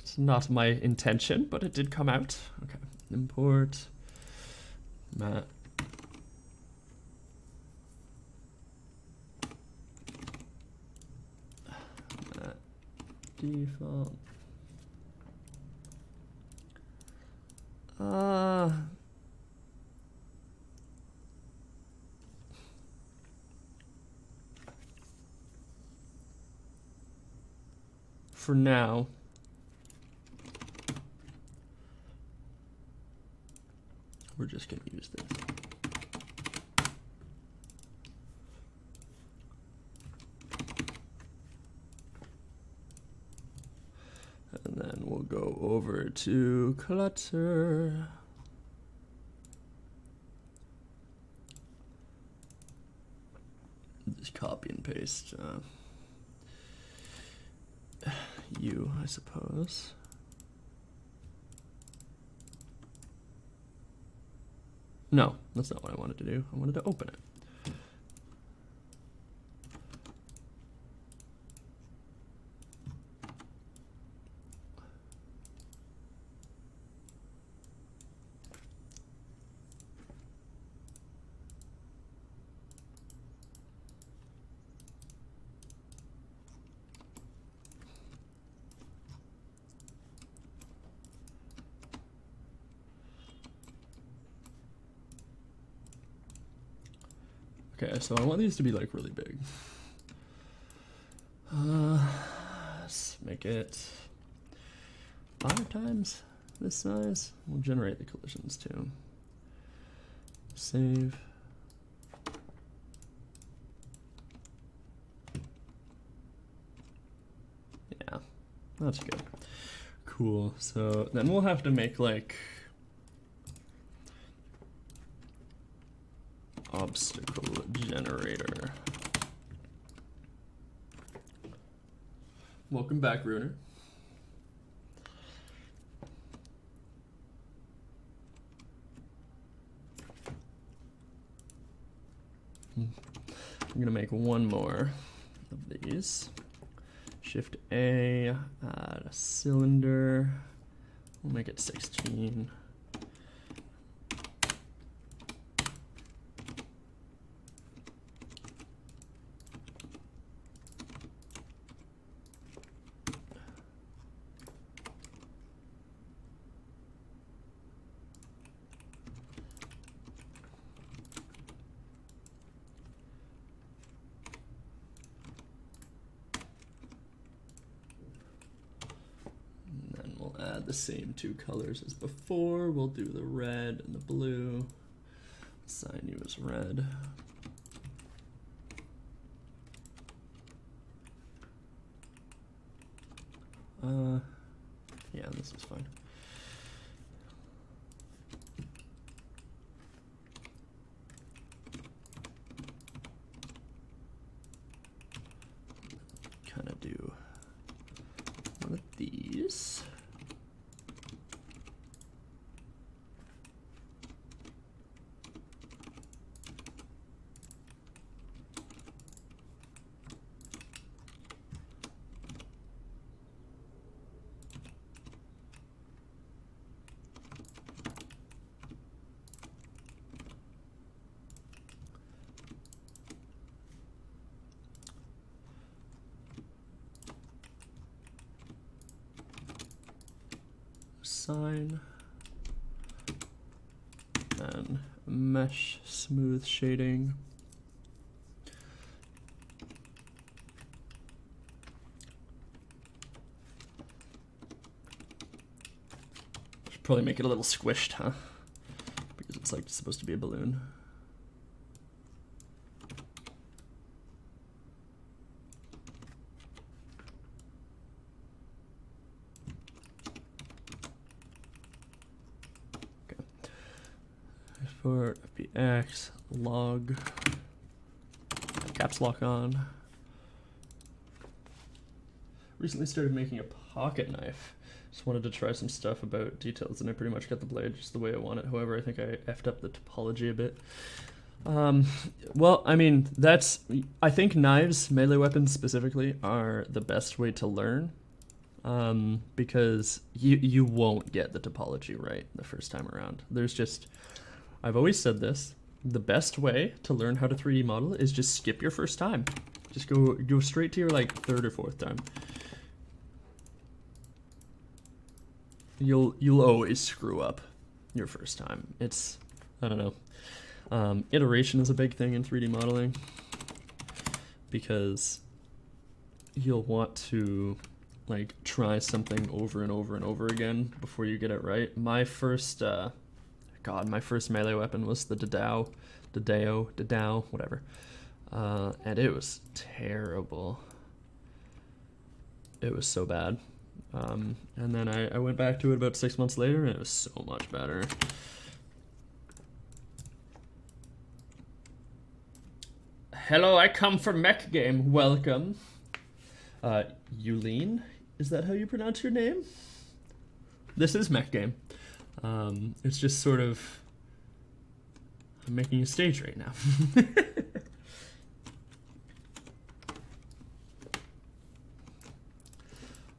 It's not my intention, but it did come out. Okay. Import mat. Mat default. for now, we're just going to use this. And then we'll go over to clutter. Just copy and paste Yooo, I suppose. No, that's not what I wanted to do. I wanted to open it. Okay, so I want these to be like really big. Let's make it 5 times this size. We'll generate the collisions too. Save. Yeah, that's good. Cool, so then we'll have to make like obstacle generator. Welcome back, Runer. I'm gonna make one more of these. Shift A, add a cylinder. We'll make it 16. The same 2 colors as before. We'll do the red and the blue. Assign you as red. Yeah, this is fine. Kind of do one of these. Sign and mesh smooth shading. Should probably make it a little squished, huh? Because it's like supposed to be a balloon. For FBX, log, caps lock on. Recently started making a pocket knife. Just wanted to try some stuff about details, and I pretty much got the blade just the way I want it. However, I think I effed up the topology a bit. Well, I mean, I think knives, melee weapons specifically, are the best way to learn. Because you won't get the topology right the first time around. I've always said this, the best way to learn how to 3D model is just skip your first time. Just go straight to your like 3rd or 4th time. You'll always screw up your first time. It's, I don't know. Iteration is a big thing in 3D modeling because you'll want to like try something over and over and over again before you get it right. My first my first melee weapon was the Dadao, whatever. And it was terrible. It was so bad. And then I went back to it about 6 months later, and it was so much better. Hello, I come from Mech Game. Welcome. Yulene, is that how you pronounce your name? This is Mech Game. It's just sort of... I'm making a stage right now.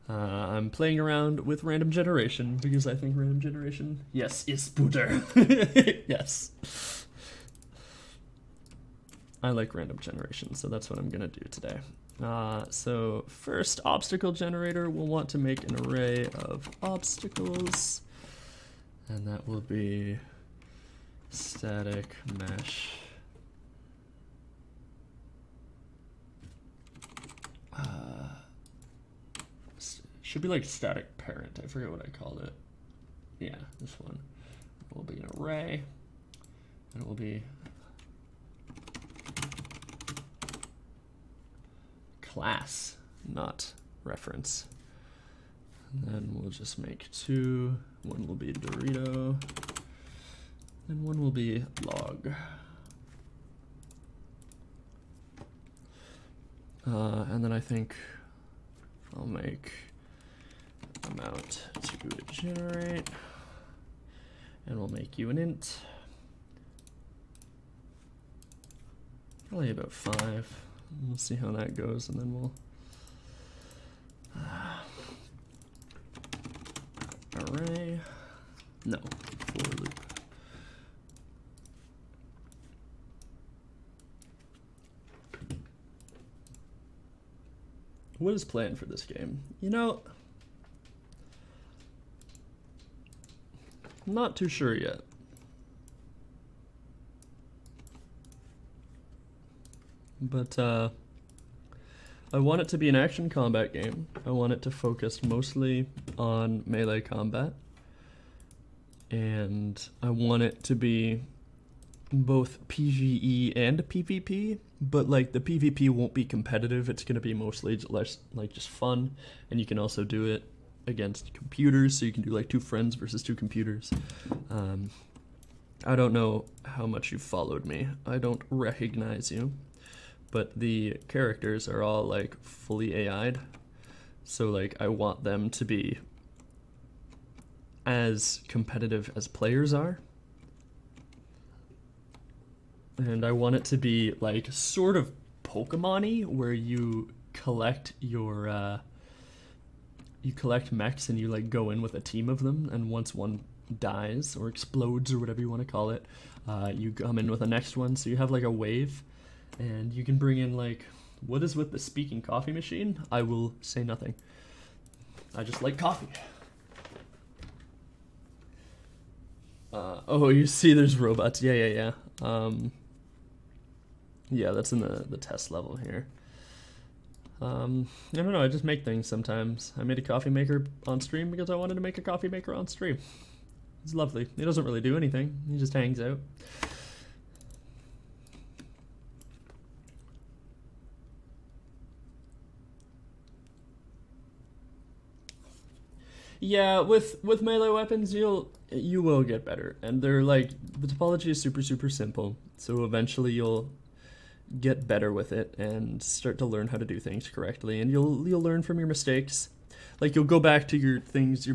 I'm playing around with random generation because I think random generation, yes, is better. Yes. I like random generation, so that's what I'm gonna do today. So first obstacle generator, we'll want to make an array of obstacles, and that will be static mesh. Should be like static parent. I forget what I called it. Yeah, this one will be an array, and it will be class, not reference. And then we'll just make two. One will be Dorito, and one will be log. And then I think I'll make amount to generate, and we'll make you an int. Probably about 5. We'll see how that goes, and then we'll array. No, for loop. What is planned for this game? You know, I'm not too sure yet. But I want it to be an action combat game. I want it to focus mostly on melee combat. And I want it to be both PvE and PvP, but like the PvP won't be competitive. It's going to be mostly less like just fun, and you can also do it against computers, so you can do like 2 friends versus 2 computers. I don't know how much you've followed me. I don't recognize you, but the characters are all like fully AI'd, so like I want them to be as competitive as players are. And I want it to be like sort of Pokemon-y, where you collect your you collect mechs and you like go in with a team of them, and once one dies or explodes or whatever you want to call it, you come in with the next one, so you have like a wave, and you can bring in like, what is with the speaking coffee machine? I will say nothing. I just like coffee. Oh, you see there's robots. Yeah. Yeah, that's in the test level here. I don't know, I just make things sometimes. I made a coffee maker on stream because I wanted to make a coffee maker on stream. It's lovely. He doesn't really do anything. He just hangs out. Yeah, with melee weapons, you will get better, and they're like, the topology is super simple. So eventually you'll get better with it and start to learn how to do things correctly, and you'll learn from your mistakes. Like, you'll go back to your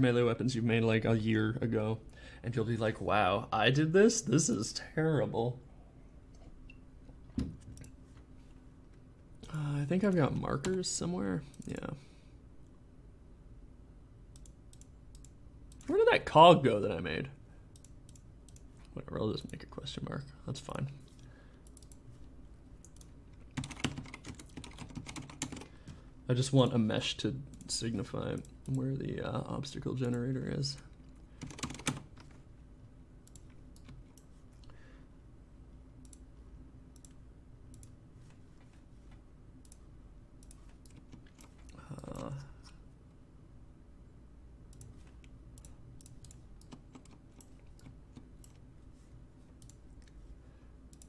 melee weapons you've made like a year ago, and you'll be like, wow, I did this? This is terrible. I think I've got markers somewhere. Yeah. Where did that cog go that I made? Whatever, I'll just make a question mark. That's fine. I just want a mesh to signify where the obstacle generator is.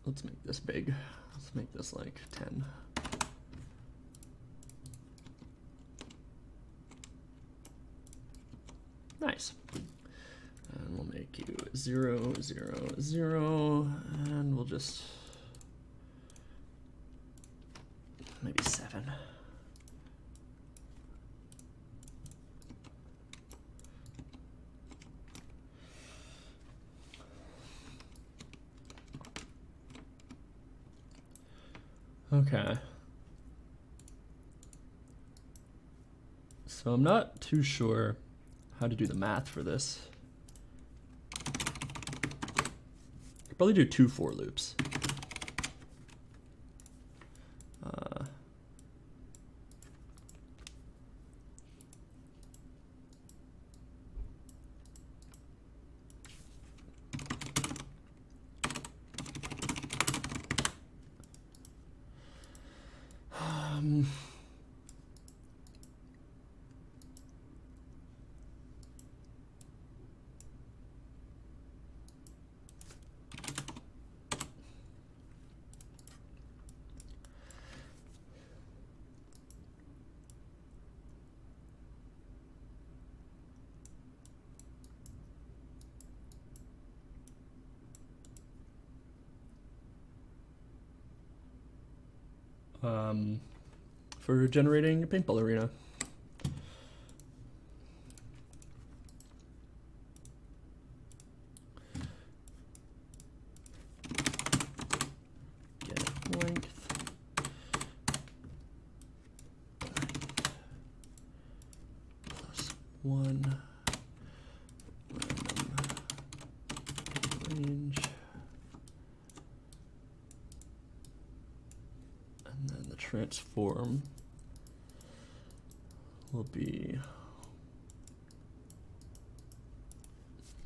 let's make this big. Let's make this like 10. Nice. And we'll make you 0, 0, 0, and we'll just maybe 7. Okay. So I'm not too sure how to do the math for this. Could probably do 2 for loops. For generating a paintball arena. Get length. Plus 1. Random range. And then the transform will be,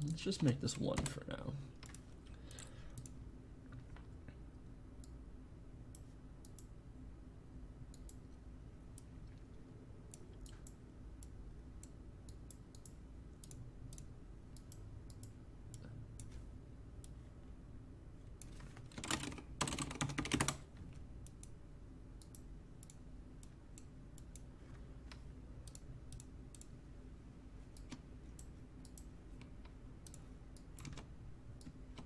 let's just make this 1 for now.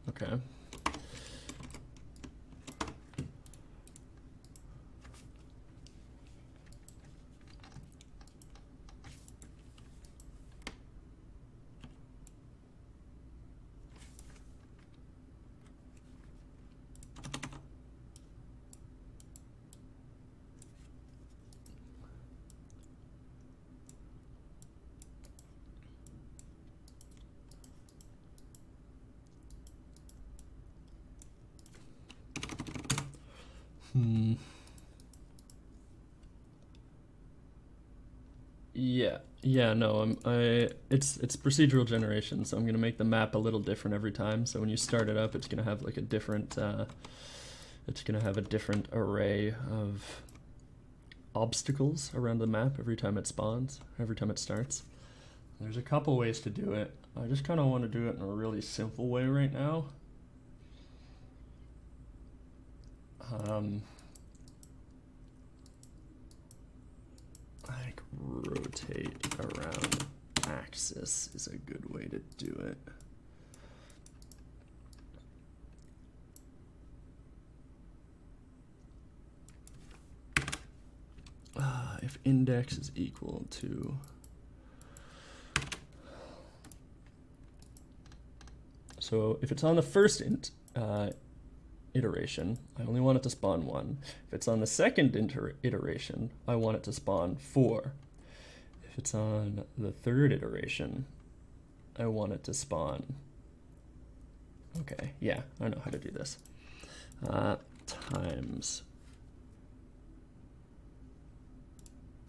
Okay. Yeah, no, it's procedural generation, so I'm gonna make the map a little different every time. So when you start it up, it's gonna have like a different, it's gonna have a different array of obstacles around the map every time it spawns, every time it starts. There's a couple ways to do it. I just kind of want to do it in a really simple way right now. Like rotate around axis is a good way to do it. If index is equal to, so if it's on the first iteration, I only want it to spawn 1. If it's on the second iteration, I want it to spawn 4. If it's on the third iteration, I want it to spawn, okay, yeah, I know how to do this, times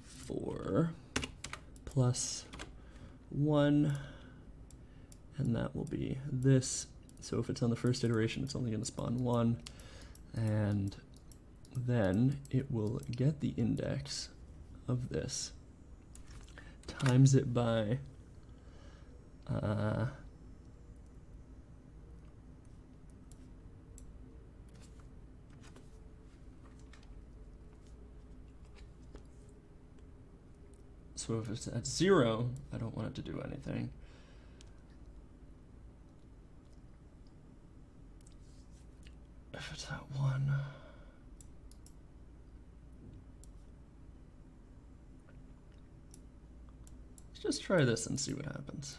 4 plus 1, and that will be this. So if it's on the first iteration, it's only going to spawn 1, and then it will get the index of this, times it by So if it's at 0, I don't want it to do anything. If it's at 1, let's just try this and see what happens.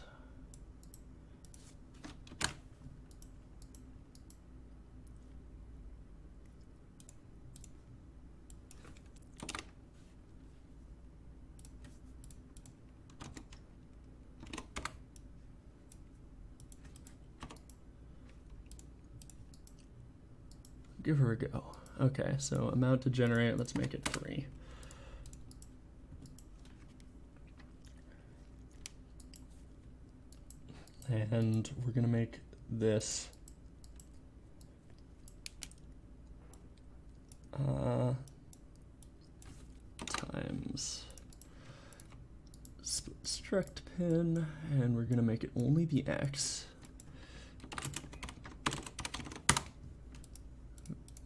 Give her a go. Okay, so amount to generate, let's make it 3. And we're gonna make this times split struct pin, and we're gonna make it only the X.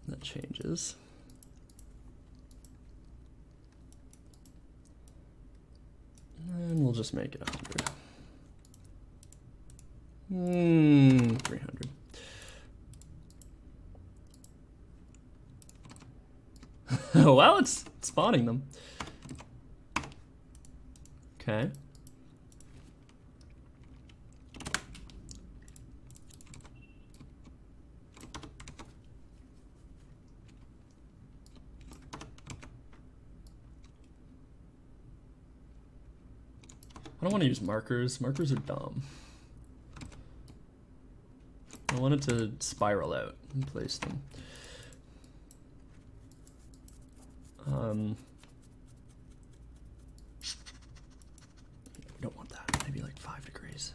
That changes. And we'll just make it 100. 300. Well, it's spawning them. Okay. I don't want to use markers. Markers are dumb. I want it to spiral out and place them. We don't want that. Maybe like 5 degrees.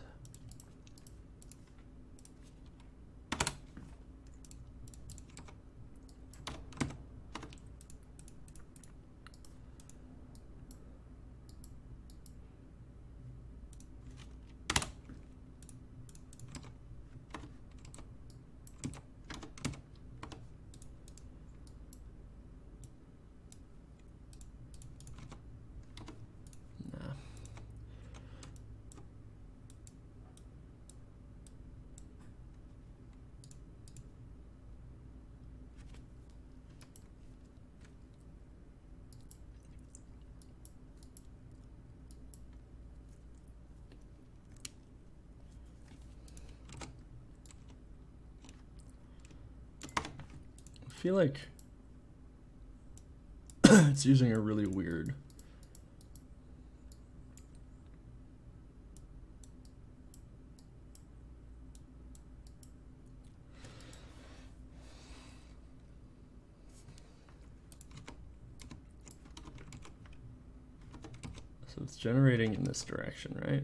I feel like it's using a really weird so it's generating in this direction, right?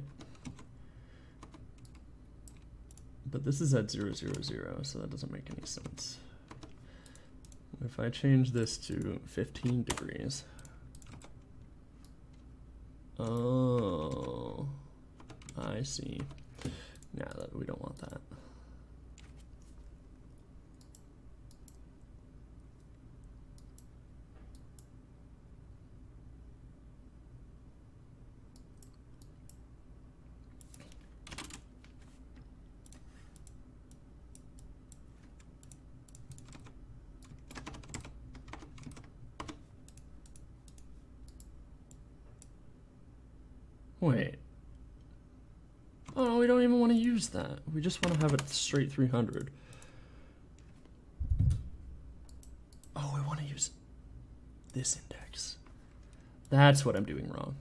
But this is at 0, 0, 0, so that doesn't make any sense. If I change this to 15 degrees. Oh, I see. Yeah, we don't want that. Wait. Oh, no, we don't even want to use that. We just want to have it straight 300. Oh, we want to use this index. That's what I'm doing wrong.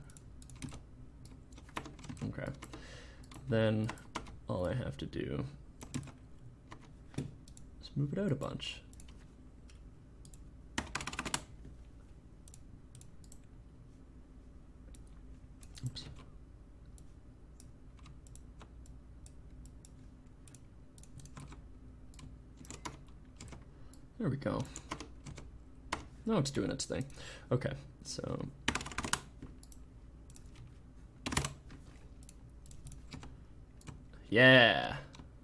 Okay. Then all I have to do is move it out a bunch. Oops. There we go. Now it's doing its thing. Okay, so yeah.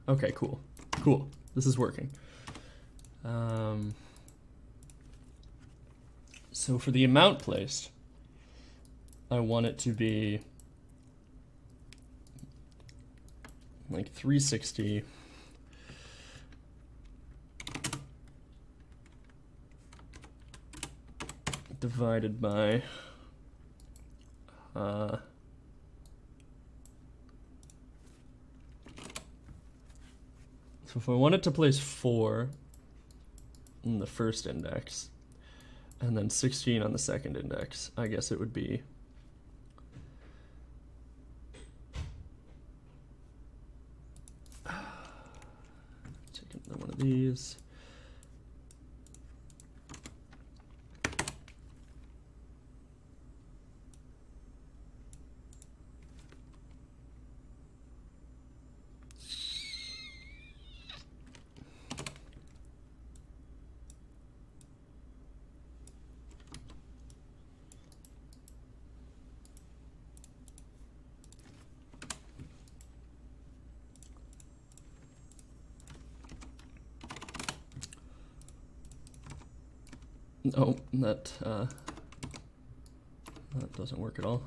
Okay, cool. Cool. This is working. So for the amount placed, I want it to be like 360 divided by so if I wanted to place 4 in the first index and then 16 on the second index, I guess it would be taking one of these. Oh, that doesn't work at all.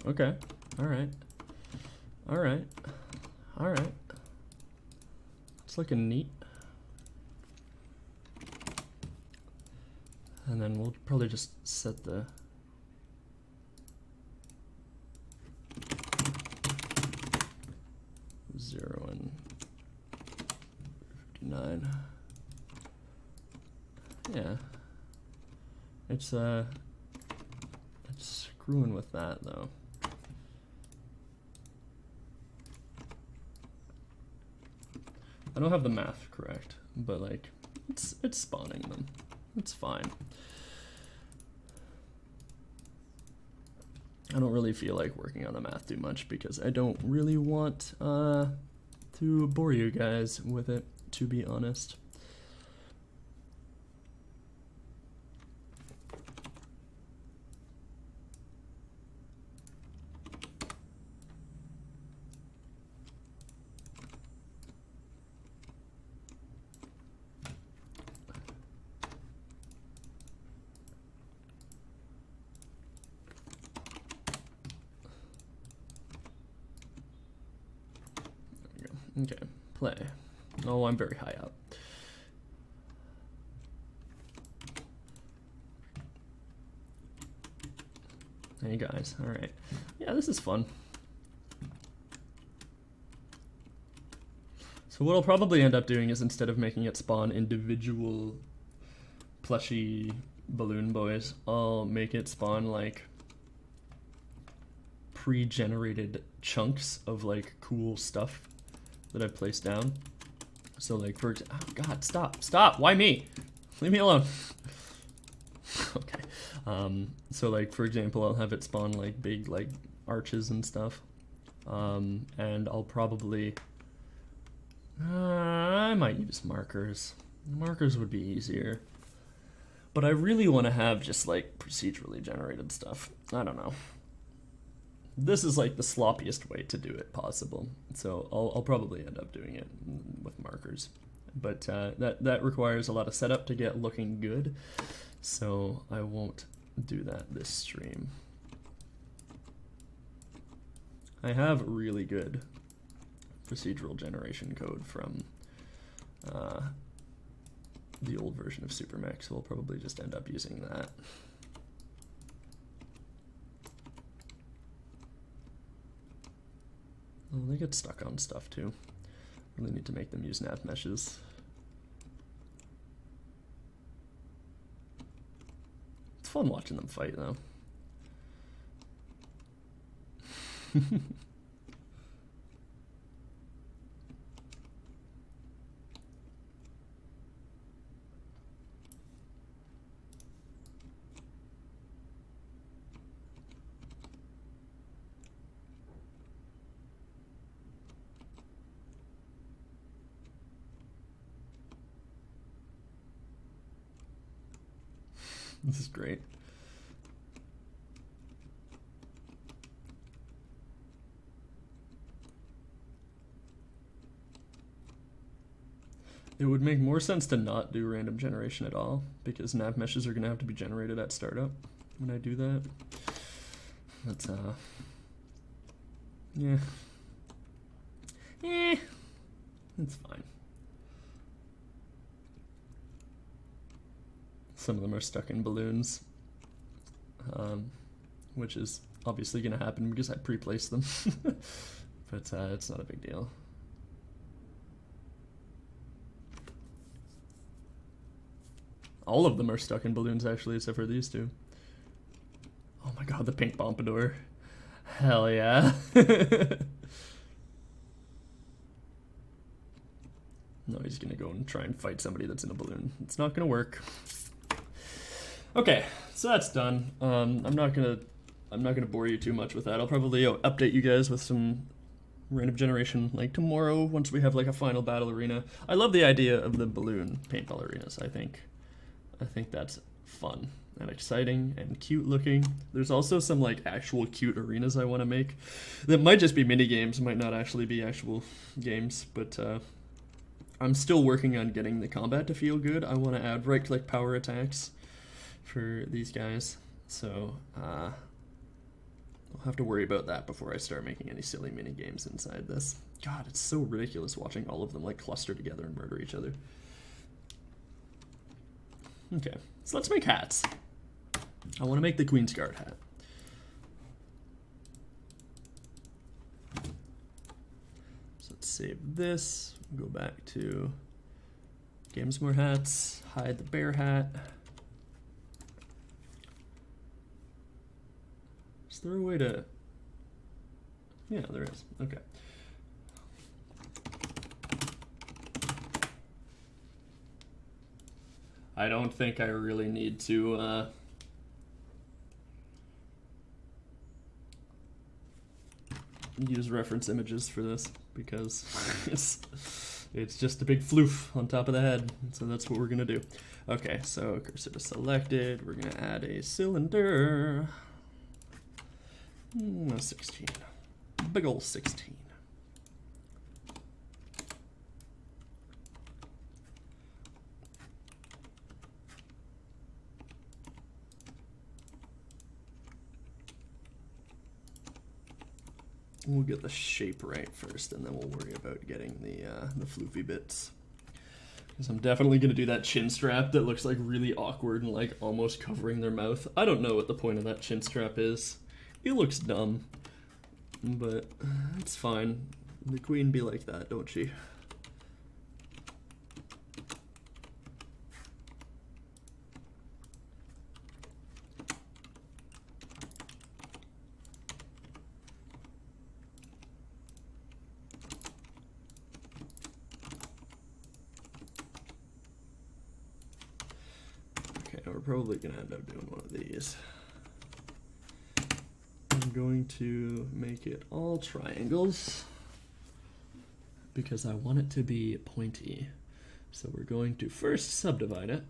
Okay, all right. It's looking neat. And then we'll probably just set the zero and 59. Yeah. It's screwing with that though. I don't have the math correct, but like it's spawning them. It's fine. I don't really feel like working on the math too much because I don't really want to bore you guys with it, to be honest. Okay, play. Oh, I'm very high up. Hey guys, all right. Yeah, this is fun. So what I'll probably end up doing is instead of making it spawn individual plushy balloon boys, I'll make it spawn like pre-generated chunks of like cool stuff that I've placed down. So like for oh god, stop, why me? Leave me alone. Okay. So like for example, I'll have it spawn like big like arches and stuff. And I'll probably I might use markers. Markers would be easier. But I really want to have just like procedurally generated stuff. I don't know. This is like the sloppiest way to do it possible, so I'll probably end up doing it with markers. But that requires a lot of setup to get looking good, so I won't do that this stream. I have really good procedural generation code from the old version of SuperMech, so we'll probably just end up using that. Oh, they get stuck on stuff too. Really need to make them use nav meshes. It's fun watching them fight though. This is great. It would make more sense to not do random generation at all, because nav meshes are going to have to be generated at startup when I do that. That's, yeah. It's fine. Some of them are stuck in balloons, which is obviously going to happen because I pre-placed them, but it's not a big deal. All of them are stuck in balloons, actually, except for these two. Oh my god, the pink pompadour. Hell yeah. No, he's gonna go and try and fight somebody that's in a balloon. It's not gonna work. Okay, so that's done. I'm not gonna bore you too much with that. I'll probably update you guys with some random generation like tomorrow once we have like a final battle arena. I love the idea of the balloon paintball arenas. I think that's fun and exciting and cute looking. There's also some like actual cute arenas I want to make that might just be mini games, might not actually be actual games, but I'm still working on getting the combat to feel good. I want to add right-click power attacks for these guys, so I'll have to worry about that before I start making any silly mini games inside this. God, it's so ridiculous watching all of them like cluster together and murder each other. Okay, so let's make hats. I want to make the Queen's Guard hat. So let's save this, go back to Games More Hats, hide the bear hat. Is there a way to... Yeah, there is. Okay. I don't think I really need to use reference images for this because it's just a big floof on top of the head. So that's what we're gonna do. Okay, so cursor is selected. We're gonna add a cylinder. 16. Big ol' 16. We'll get the shape right first, and then we'll worry about getting the floofy bits. Because I'm definitely going to do that chin strap that looks like really awkward and like almost covering their mouth. I don't know what the point of that chin strap is. It looks dumb, but it's fine. The queen be like that, don't she? We're probably going to end up doing one of these. I'm going to make it all triangles because I want it to be pointy. So we're going to first subdivide it,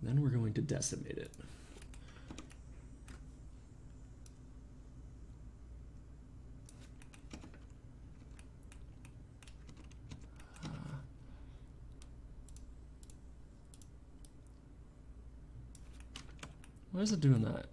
then we're going to decimate it. Why is it doing that?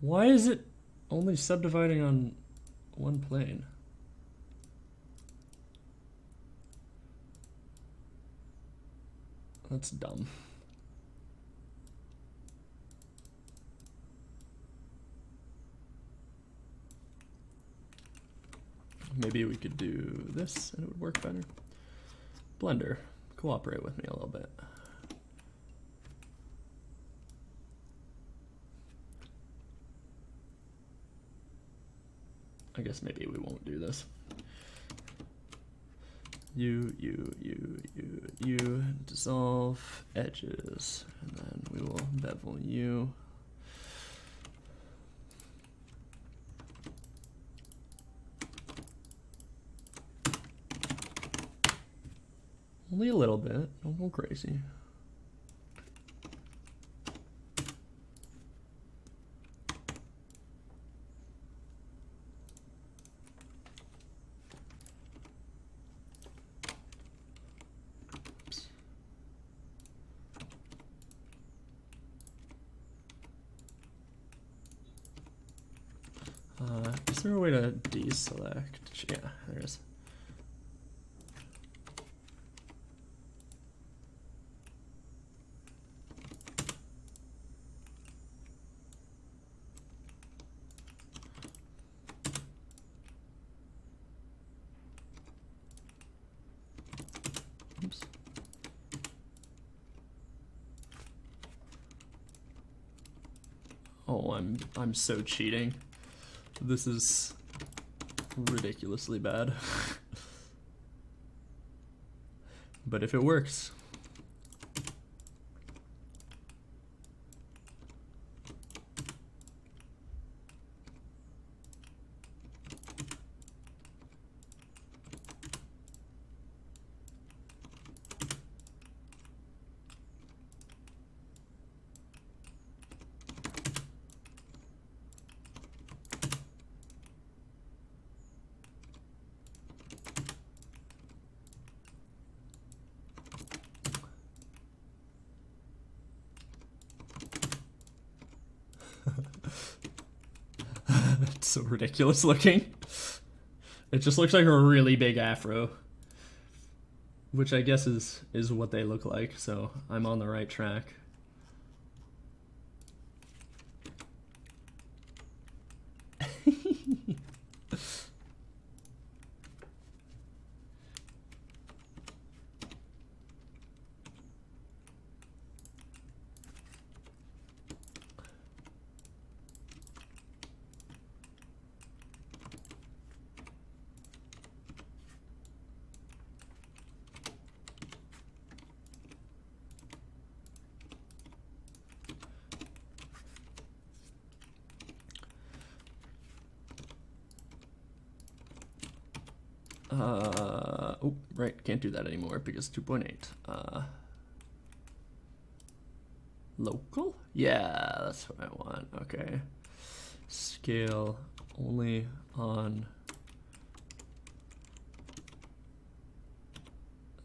Why is it only subdividing on one plane? That's dumb. Maybe we could do this and it would work better. Blender, cooperate with me a little bit. I guess maybe we won't do this. You, dissolve edges, and then we will bevel you. Only a little bit, don't go crazy. Is there a way to deselect? Yeah, there is. Oops. Oh, I'm so cheating. This is ridiculously bad. But if it works. It's so ridiculous looking. It just looks like a really big afro, which I guess is what they look like, so I'm on the right track. Oh, right, can't do that anymore because 2.8. Local? Yeah, that's what I want. Okay. Scale only on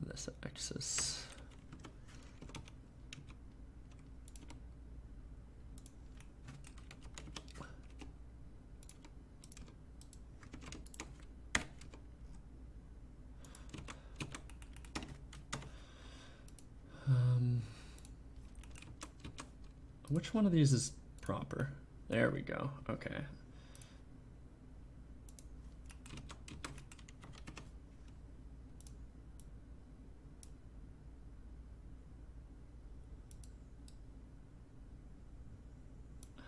this axis. Which one of these is proper? There we go. Okay.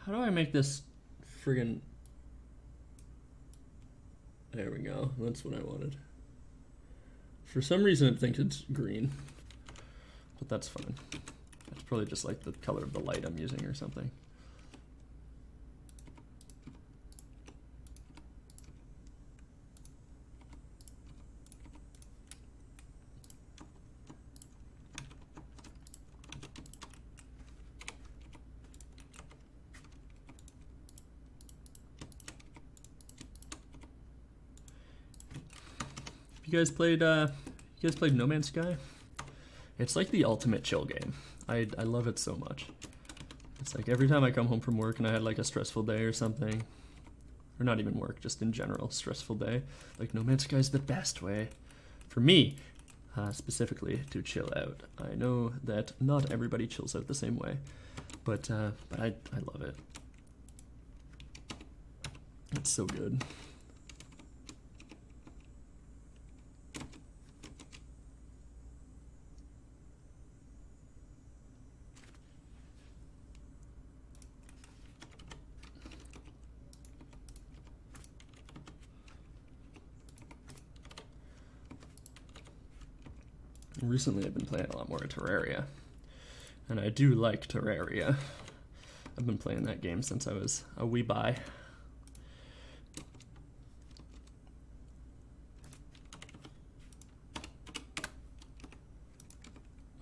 How do I make this friggin'... There we go. That's what I wanted. For some reason it thinks it's green, but that's fine. It's probably just like the color of the light I'm using or something. You guys played No Man's Sky? It's like the ultimate chill game. I love it so much. It's like every time I come home from work and I had like a stressful day or something, or not even work, just in general, stressful day, like No Man's Sky is the best way, for me, specifically, to chill out. I know that not everybody chills out the same way, but I love it. It's so good. recently I've been playing a lot more of Terraria, and I do like Terraria. I've been playing that game since I was a wee bye.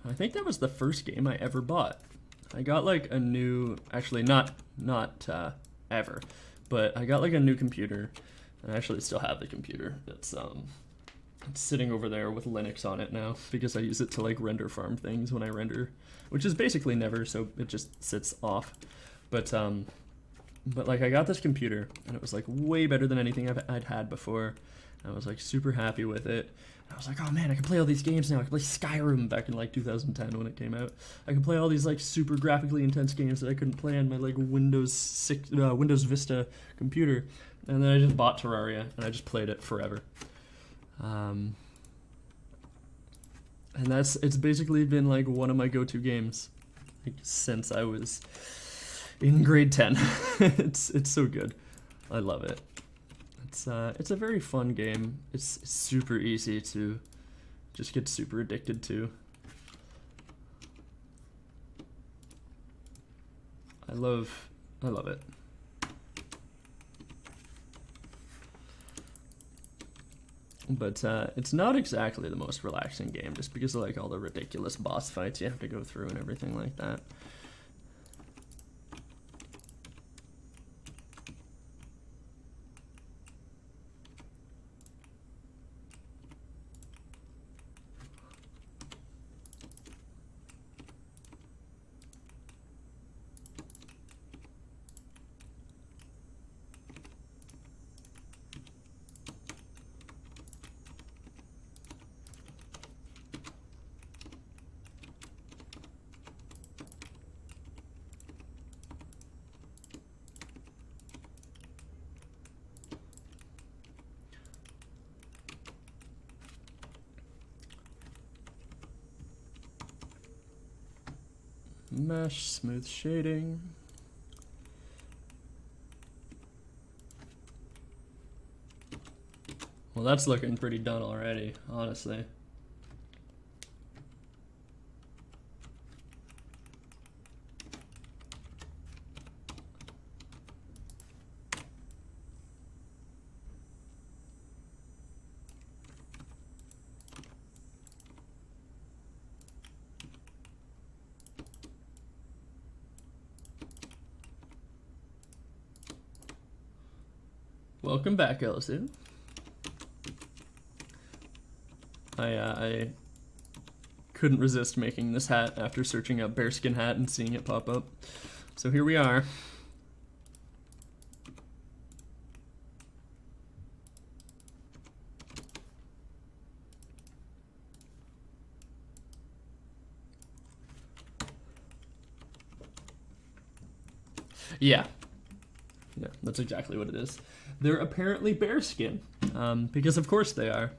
I think that was the first game I ever bought. I got like a new, actually not ever, but I got like a new computer. I actually still have the computer. It's sitting over there with Linux on it now because I use it to like render farm things when I render, which is basically never, so it just sits off. But like I got this computer and it was like way better than anything I'd had before. I was like super happy with it. I was like, oh man, I can play all these games now. I can play Skyrim back in like 2010 when it came out. I can play all these like super graphically intense games that I couldn't play on my like Windows Vista computer. And then I just bought Terraria and I just played it forever. And it's basically been like one of my go-to games like, since I was in grade 10. It's so good. I love it. It's a very fun game. It's super easy to just get super addicted to. I love it. But it's not exactly the most relaxing game just because of like all the ridiculous boss fights you have to go through and everything like that. Mesh, smooth shading. Well, that's looking pretty done already, honestly. Welcome back, Ellison. I couldn't resist making this hat after searching up bearskin hat and seeing it pop up. So here we are. Yeah. Yeah, that's exactly what it is. They're apparently bearskin, because of course they are.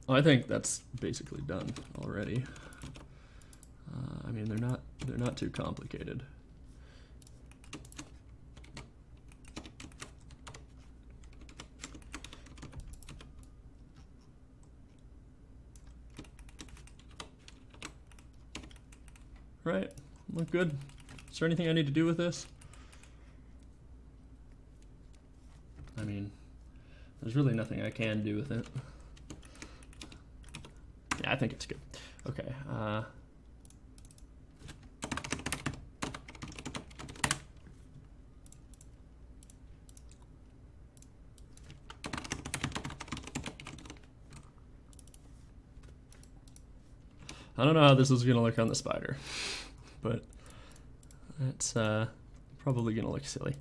I think that's basically done already. I mean, they're not too complicated. Right, look good. Is there anything I need to do with this? I mean, there's really nothing I can do with it. Yeah, I think it's good. Okay. I don't know how this is going to look on the spider, but it's probably going to look silly.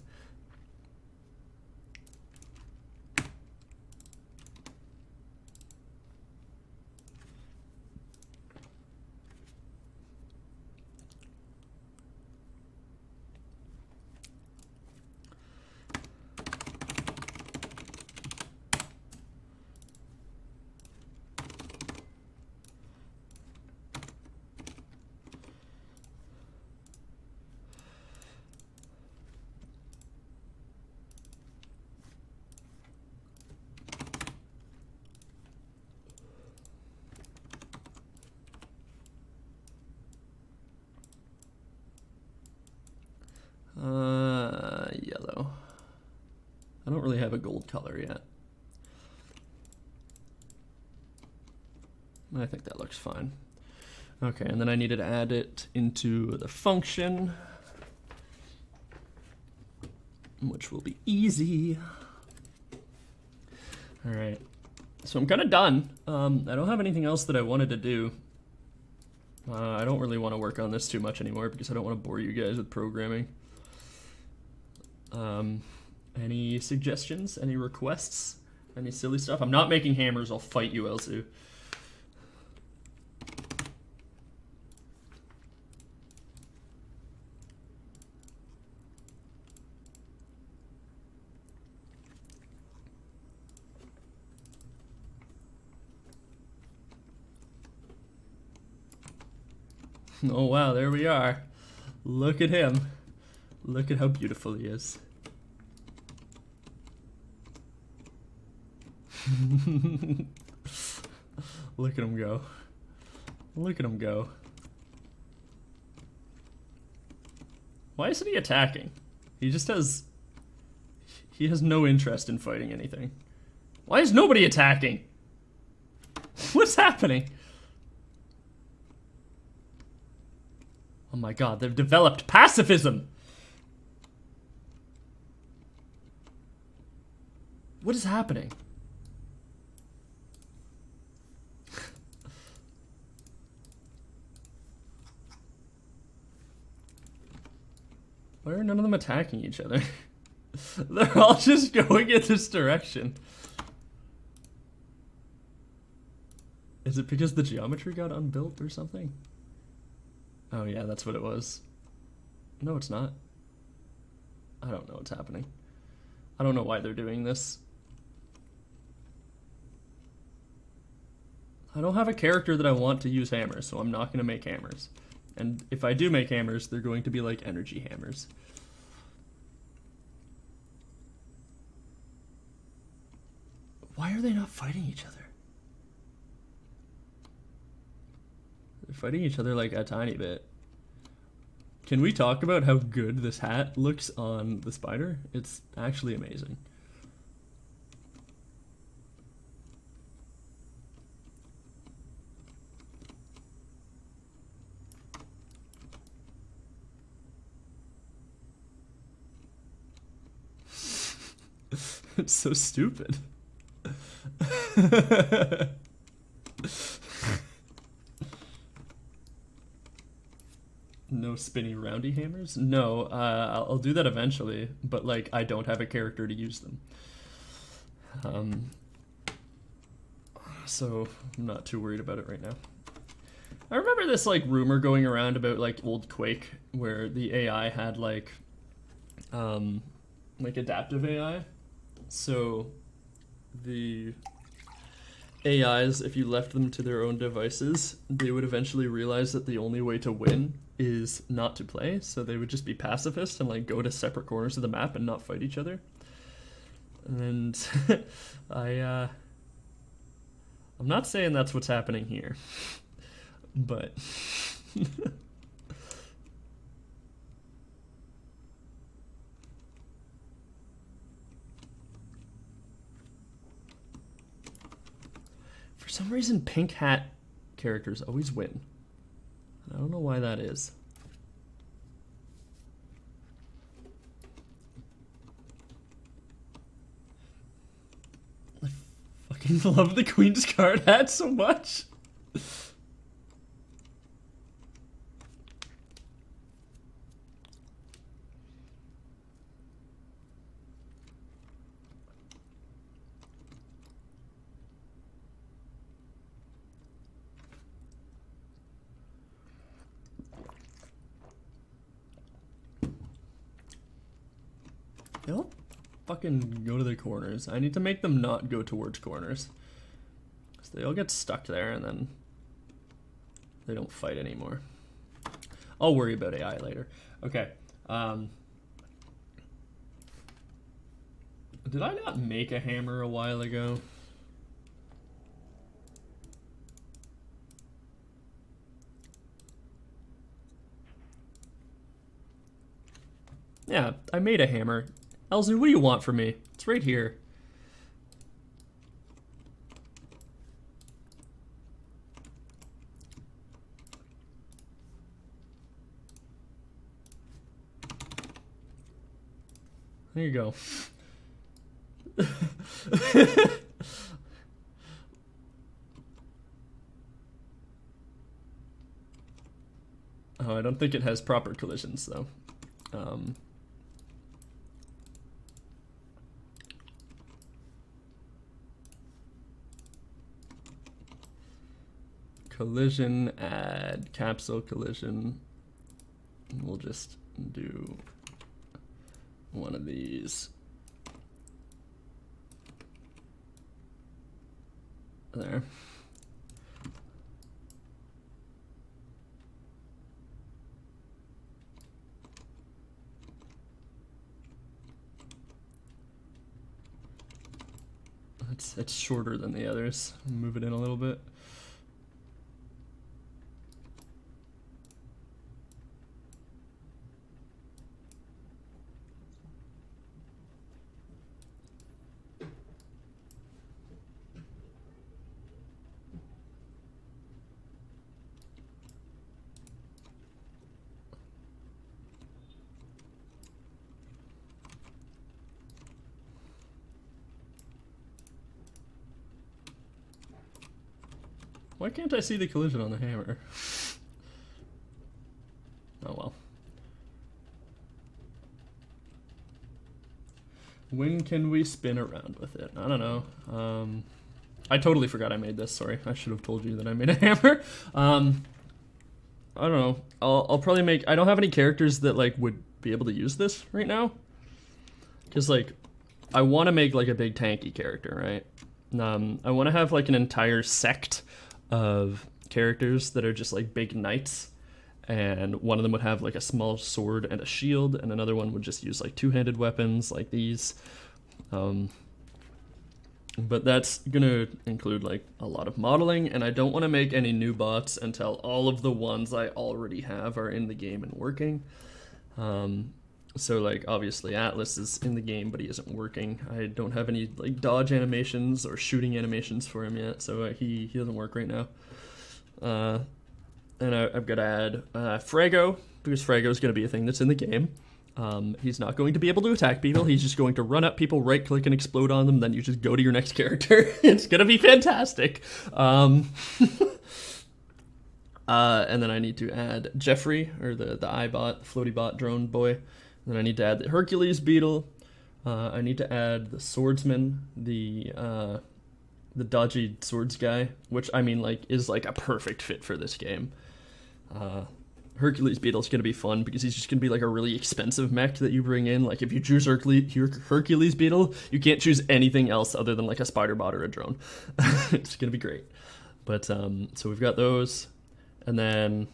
don't really have a gold color yet. I think that looks fine. Okay, and then I needed to add it into the function, which will be easy. All right, so I'm kind of done. I don't have anything else that I wanted to do. I don't really want to work on this too much anymore because I don't want to bore you guys with programming. Any suggestions? Any requests? Any silly stuff? I'm not making hammers. I'll fight you, Elsu. Oh wow, there we are. Look at him. Look at how beautiful he is. Look at him go. Look at him go. Why isn't he attacking? He just has... He has no interest in fighting anything. Why is nobody attacking? What's happening? Oh my god, they've developed pacifism! What is happening? Why are none of them attacking each other? They're all just going in this direction. Is it because the geometry got unbuilt or something? Oh yeah, that's what it was. No, it's not. I don't know what's happening. I don't know why they're doing this. I don't have a character that I want to use hammers, so I'm not going to make hammers. And if I do make hammers, they're going to be like energy hammers. Why are they not fighting each other? They're fighting each other like a tiny bit. Can we talk about how good this hat looks on the spider? It's actually amazing. It's so stupid. No spinny roundy hammers? No, I'll do that eventually, but like I don't have a character to use them. So I'm not too worried about it right now. I remember this like rumor going around about like old Quake where the AI had like adaptive AI. So the AIs, if you left them to their own devices, they would eventually realize that the only way to win is not to play, so they would just be pacifist and like go to separate corners of the map and not fight each other. And I'm not saying that's what's happening here, but for some reason pink hat characters always win. I don't know why that is. I fucking love the Queen's Card hat so much. They all fucking go to the corners. I need to make them not go towards corners. So they all get stuck there and then they don't fight anymore. I'll worry about AI later. Okay. Did I not make a hammer a while ago? Yeah, I made a hammer. Elzu, what do you want from me? It's right here. There you go. Oh, I don't think it has proper collisions though. Collision, add capsule collision. We'll just do one of these. There. It's shorter than the others. Move it in a little bit. Why can't I see the collision on the hammer? Oh well. When can we spin around with it? I don't know. I totally forgot I made this, sorry. I should have told you that I made a hammer. I don't know. I'll probably make, I don't have any characters that like would be able to use this right now. Cause like, I want to make like a big tanky character, right? I want to have like an entire sect of characters that are just like big knights, and one of them would have like a small sword and a shield, and another one would just use like two-handed weapons like these. But that's gonna include like a lot of modeling, and I don't want to make any new bots until all of the ones I already have are in the game and working. So like obviously Atlas is in the game, but he isn't working. I don't have any like dodge animations or shooting animations for him yet, so he doesn't work right now. And I've got to add Frago, because Frago is going to be a thing that's in the game. He's not going to be able to attack people. He's just going to run at people, right click and explode on them. Then you just go to your next character. It's going to be fantastic. And then I need to add Jeffrey, or the iBot, the floaty bot drone boy. Then I need to add the Hercules beetle. I need to add the swordsman, the dodgy swords guy, which I mean like is like a perfect fit for this game. Hercules beetle is gonna be fun because he's just gonna be like a really expensive mech that you bring in. Like if you choose Hercules beetle, you can't choose anything else other than like a spider bot or a drone. It's gonna be great. But so we've got those, and then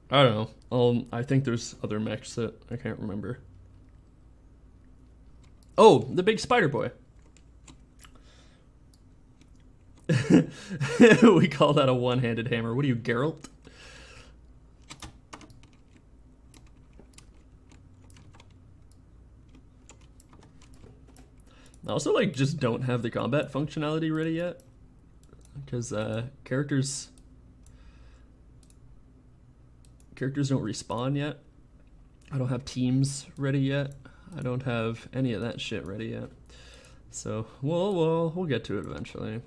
I don't know. I think there's other mechs that I can't remember. Oh, the big spider boy. We call that a one-handed hammer. What are you, Geralt? I also like just don't have the combat functionality ready yet, because characters don't respawn yet. I don't have teams ready yet. I don't have any of that shit ready yet. So we'll get to it eventually.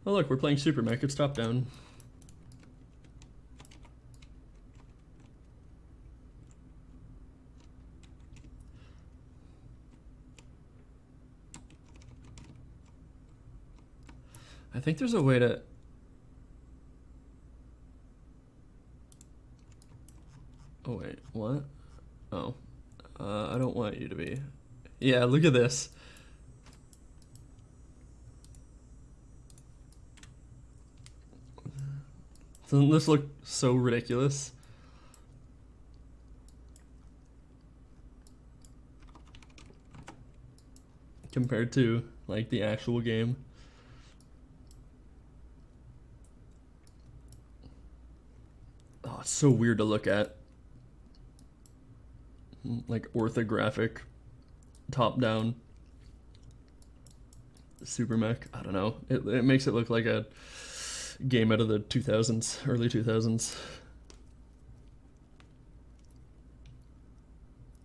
Oh look, we're playing Super Mech. It's top down. I think there's a way to... Oh wait, what? Oh. I don't want you to be... Yeah, look at this. Doesn't this look so ridiculous? Compared to, like, the actual game. it's so weird to look at. Like orthographic, top down, super mech. I don't know. It makes it look like a game out of the 2000s, early 2000s.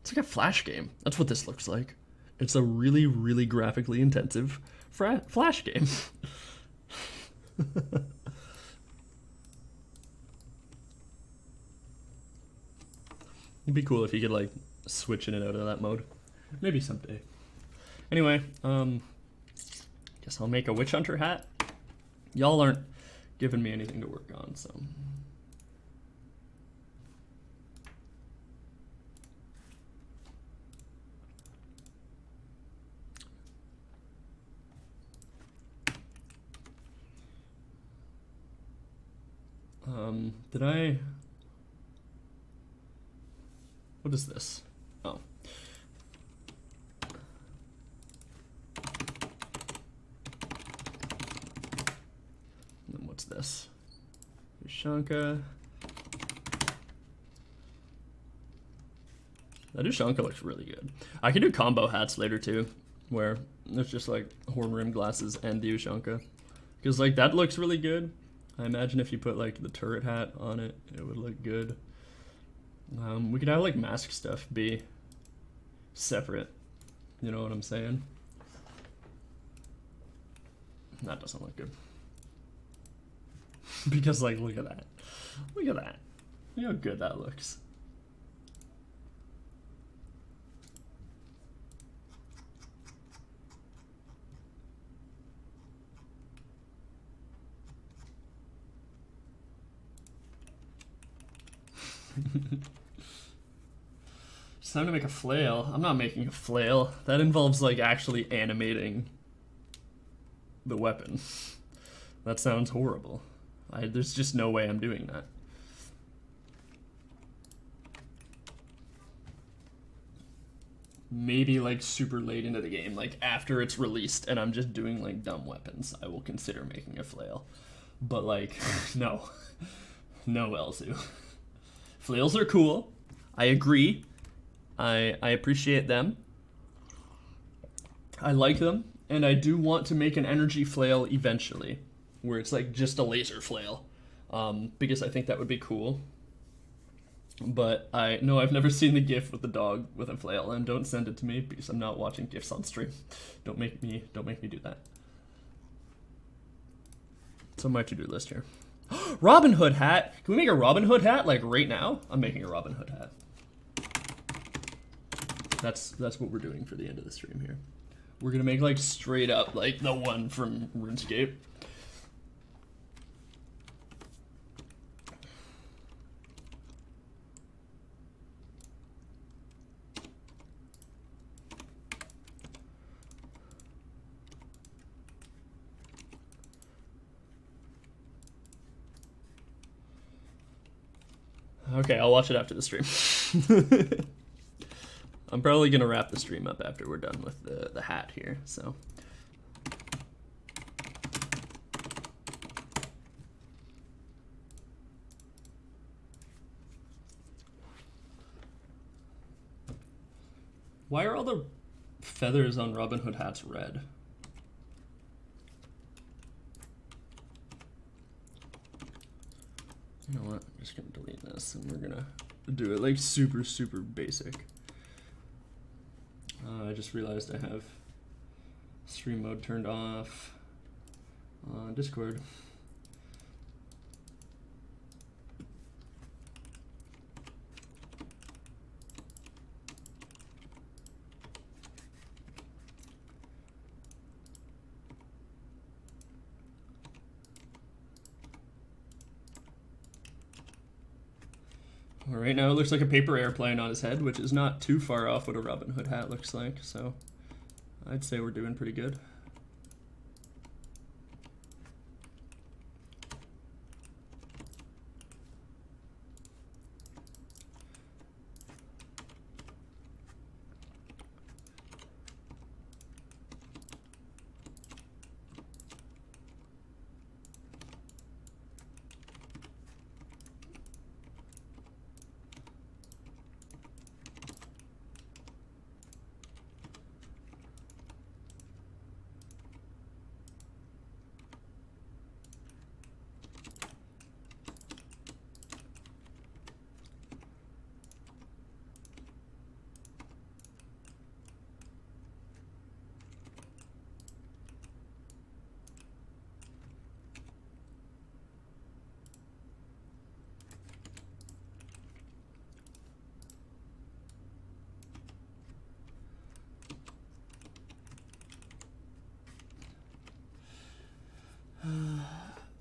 It's like a Flash game. That's what this looks like. It's a really, really graphically intensive Flash game. It'd be cool if you could like switch in and out of that mode. Maybe someday. Anyway, guess I'll make a witch hunter hat. Y'all aren't giving me anything to work on, so. Did I? What is this? Oh. And then what's this? Ushanka. That Ushanka looks really good. I can do combo hats later too, where there's just like horn rim glasses and the Ushanka. Because like that looks really good. I imagine if you put like the turret hat on it, it would look good. We could have like mask stuff be separate. You know what I'm saying? That doesn't look good. Because like, look at that. Look at that. Look how good that looks. It's time to make a flail. I'm not making a flail. That involves like actually animating the weapon. That sounds horrible. There's just no way I'm doing that. Maybe like super late into the game, like after it's released and I'm just doing like dumb weapons, I will consider making a flail. But like, no. No, Elzu. Flails are cool. I agree. I appreciate them. I like them. And I do want to make an energy flail eventually, where it's like just a laser flail. Because I think that would be cool. But I've never seen the GIF with the dog with a flail, and don't send it to me because I'm not watching GIFs on stream. Don't make me do that. It's on my to-do list here. Robin Hood hat. Can we make a Robin Hood hat like right now? I'm making a Robin Hood hat. That's what we're doing for the end of the stream here. We're gonna make like straight up like the one from RuneScape. Okay, I'll watch it after the stream. I'm probably gonna wrap the stream up after we're done with the hat here, so. Why are all the feathers on Robin Hood hats red? You know what, I'm just gonna delete this and we're gonna do it like super, super basic. I just realized I have stream mode turned off on Discord. Well, right now it looks like a paper airplane on his head, which is not too far off what a Robin Hood hat looks like, so I'd say we're doing pretty good.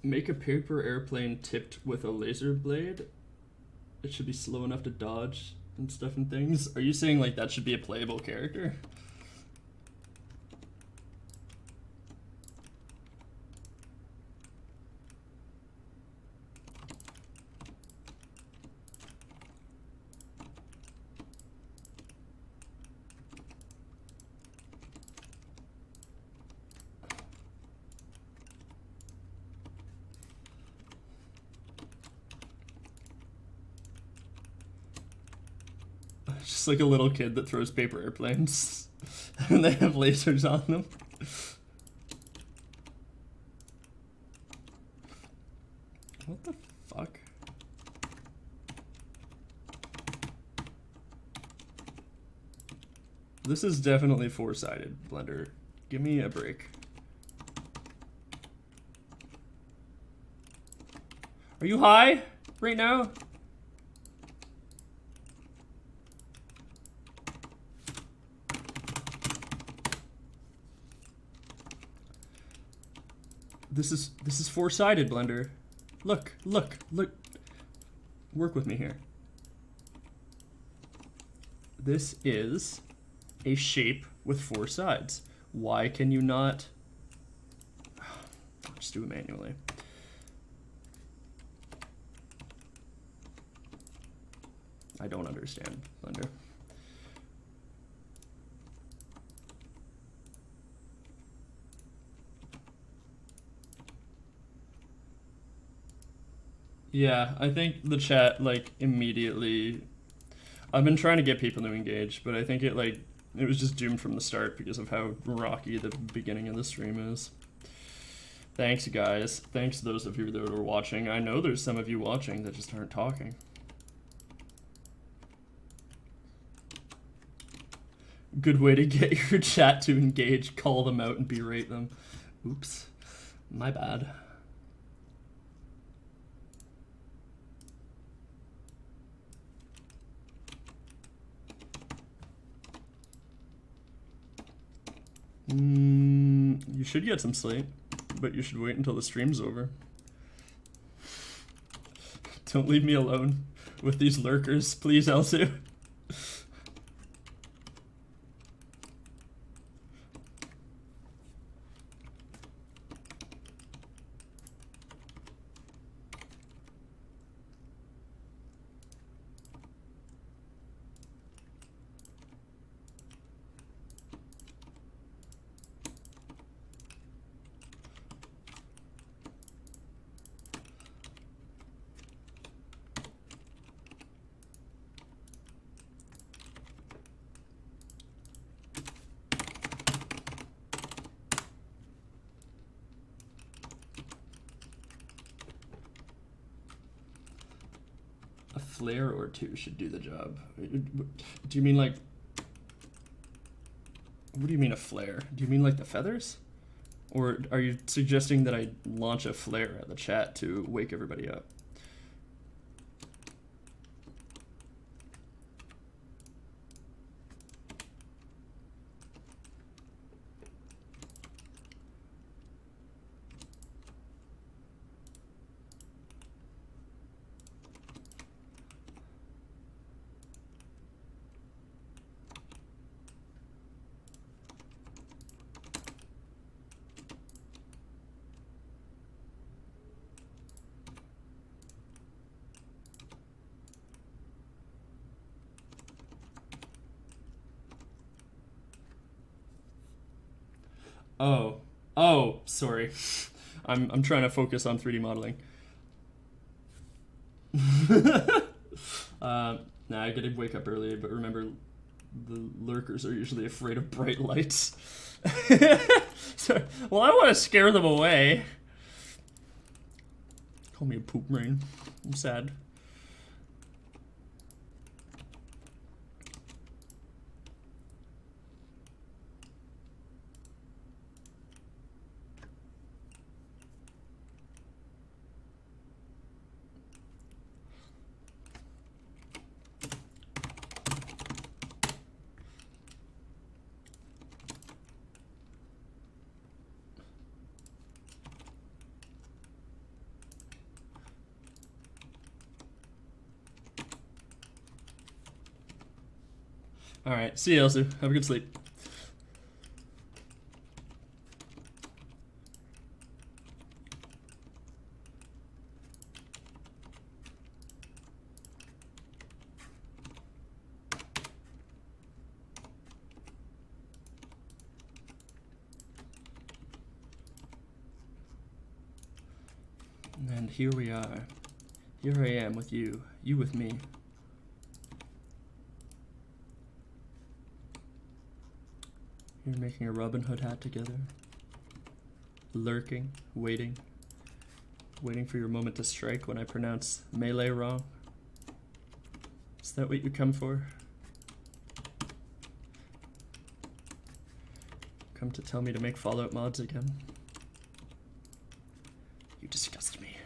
Make a paper airplane tipped with a laser blade. It should be slow enough to dodge and stuff and things. Are you saying like that should be a playable character? Just like a little kid that throws paper airplanes and they have lasers on them. What the fuck? This is definitely four-sided, Blender. Give me a break. Are you high right now? This is four-sided, Blender. Look. Work with me here. This is a shape with four sides. Why can you not just do it manually? I don't understand, Blender. Yeah, I think the chat, like, immediately... I've been trying to get people to engage, but I think it was just doomed from the start because of how rocky the beginning of the stream is. Thanks, guys. Thanks to those of you that are watching. I know there's some of you watching that just aren't talking. Good way to get your chat to engage, call them out and berate them. Oops, my bad. You should get some sleep, but you should wait until the stream's over. Don't leave me alone with these lurkers, please, Elsu. Flare or two should do the job. Do you mean like... What do you mean a flare? Do you mean like the feathers? Or are you suggesting that I launch a flare at the chat to wake everybody up? Oh, sorry. I'm trying to focus on 3D modeling. Nah, I gotta wake up early, but remember, the lurkers are usually afraid of bright lights. So, well, I want to scare them away. Call me a poop brain. I'm sad. All right, see you, Elsu. Have a good sleep. And here we are. Here I am with you. You with me. You're making a Robin Hood hat together. Lurking, waiting. Waiting for your moment to strike when I pronounce melee wrong. Is that what you come for? Come to tell me to make Fallout mods again? You disgust me.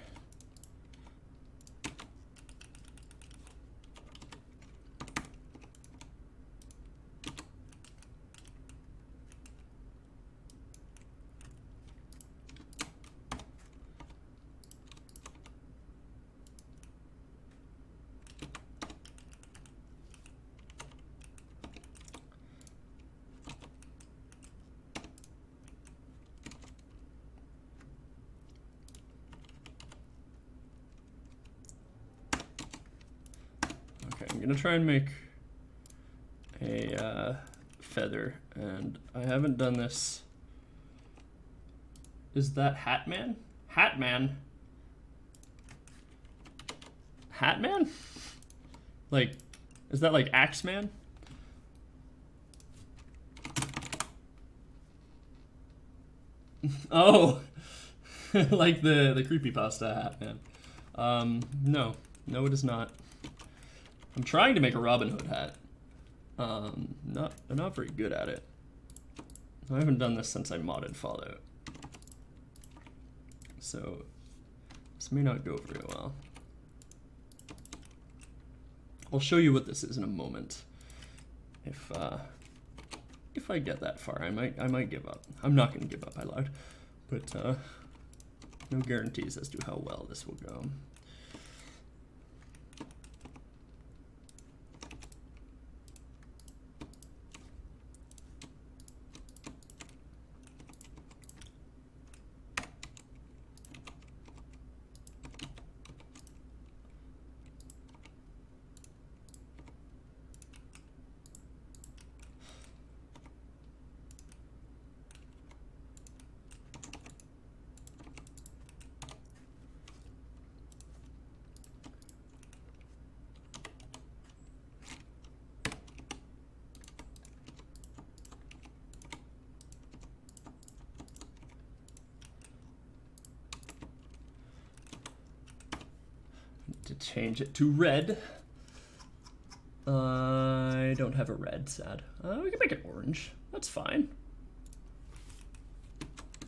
I'm gonna try and make a feather, and I haven't done this. Is that Hatman? Hatman? Hatman? Like, is that like Axeman? Oh, like the creepypasta Hatman. No, it is not. I'm trying to make a Robin Hood hat. I'm not very good at it. I haven't done this since I modded Fallout. So this may not go very well. I'll show you what this is in a moment. If I get that far, I might give up. I'm not gonna give up, I lied. But no guarantees as to how well this will go. To change it to red. I don't have a red, sad. We can make it orange. That's fine.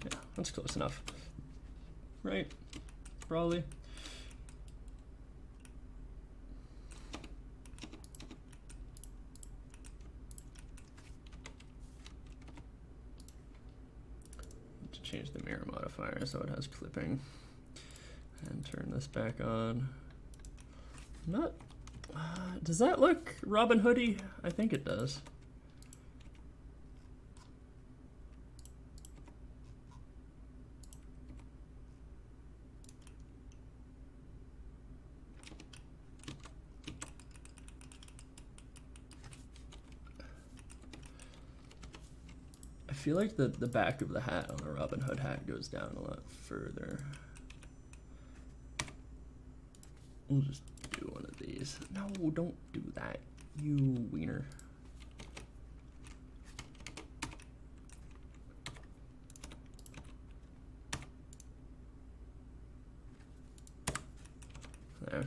Yeah, that's close enough. Right? Probably. To change the mirror modifier so it has clipping. And turn this back on. Not, does that look Robin Hoodie? I think it does. I feel like the back of the hat on a Robin Hood hat goes down a lot further. We'll just do one of these. No, don't do that, you wiener. There.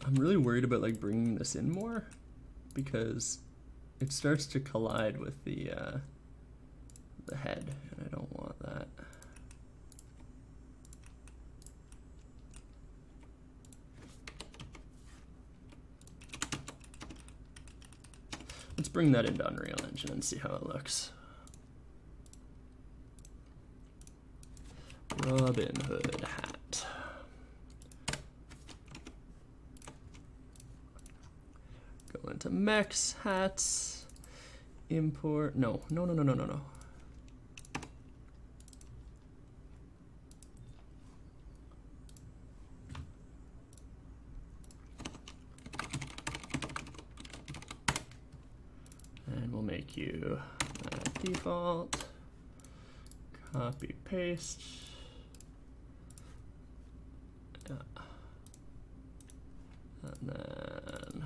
I'm really worried about like bringing this in more because it starts to collide with the head, and I don't want that. bring that into Unreal Engine and see how it looks. Robin Hood hat. Go into mechs, hats, import. No. And we'll make you default. Copy, paste. Yeah. And then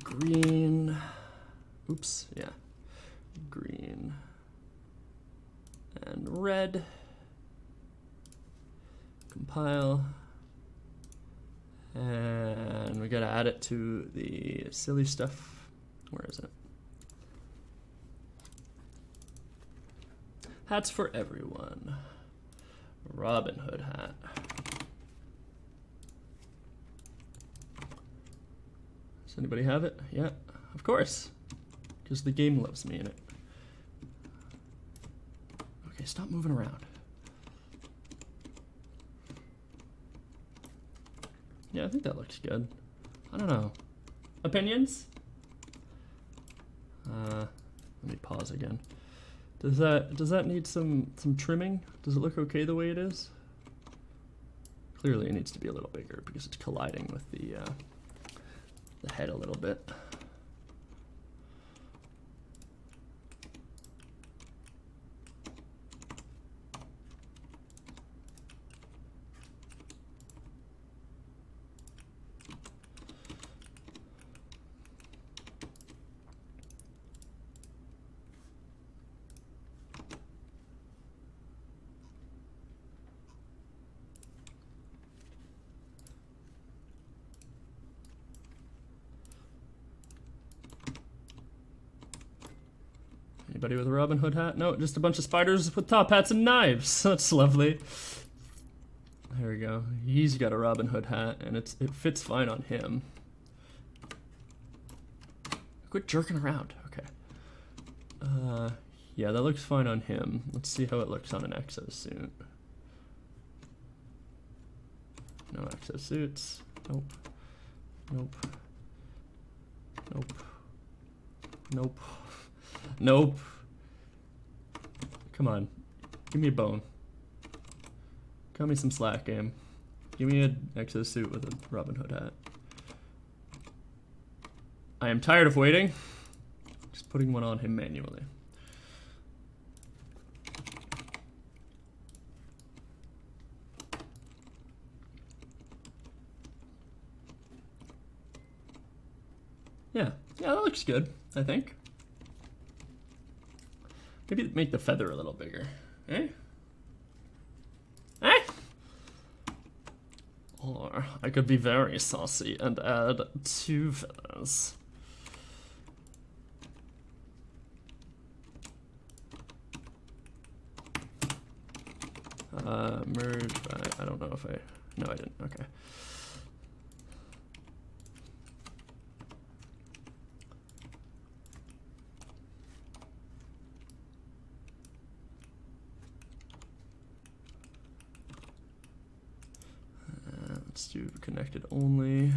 green. Oops, yeah. Green and red. Compile. And we gotta add it to the silly stuff. Where is it? Hats for everyone. Robin Hood hat. Does anybody have it? Yeah, of course. Because the game loves me in it. Okay, stop moving around. Yeah, I think that looks good. I don't know. Opinions? Let me pause again. Does that need some trimming? Does it look okay the way it is? Clearly it needs to be a little bigger because it's colliding with the head a little bit. Anybody with a Robin Hood hat? No, just a bunch of spiders with top hats and knives. That's lovely. There we go. He's got a Robin Hood hat, and it fits fine on him. Quit jerking around. Okay. Yeah, that looks fine on him. Let's see how it looks on an exosuit. No exosuits. Nope. Nope. Nope. Nope. Nope. Come on. Give me a bone. Cut me some slack, game. Give me an exosuit with a Robin Hood hat. I am tired of waiting. Just putting one on him manually. Yeah, that looks good, I think. Maybe make the feather a little bigger. Eh? Eh? Or I could be very saucy and add 2 feathers. Merge by, I don't know if no I didn't, okay. Let's do connected only.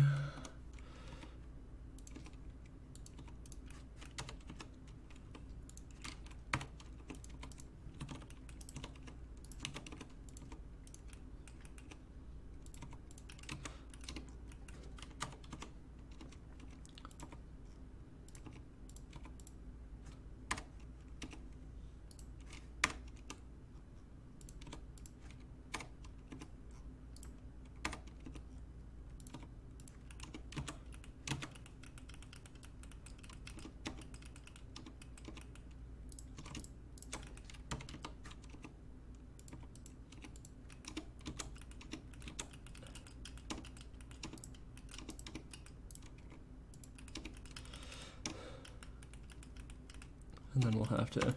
And then we'll have to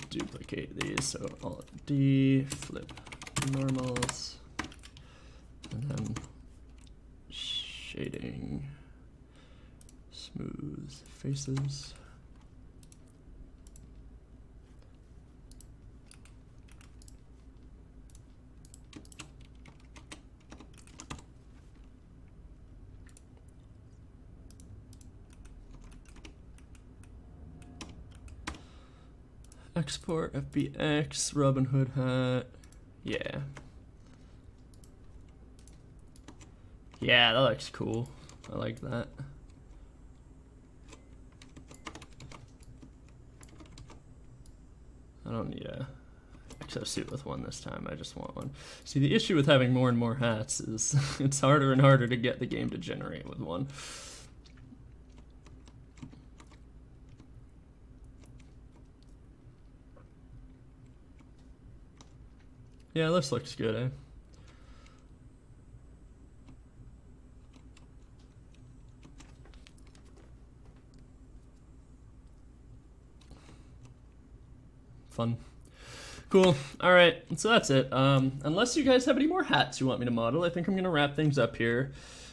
duplicate these, so Alt D, flip normals, and then shading, smooth faces. Export FBX, Robin Hood hat. Yeah. Yeah, that looks cool. I like that. I don't need a exosuit with one this time, I just want one. See, the issue with having more and more hats is it's harder and harder to get the game to generate with one. Yeah, this looks good, eh? Fun. Cool. All right, so that's it. Unless you guys have any more hats you want me to model, I think I'm gonna wrap things up here.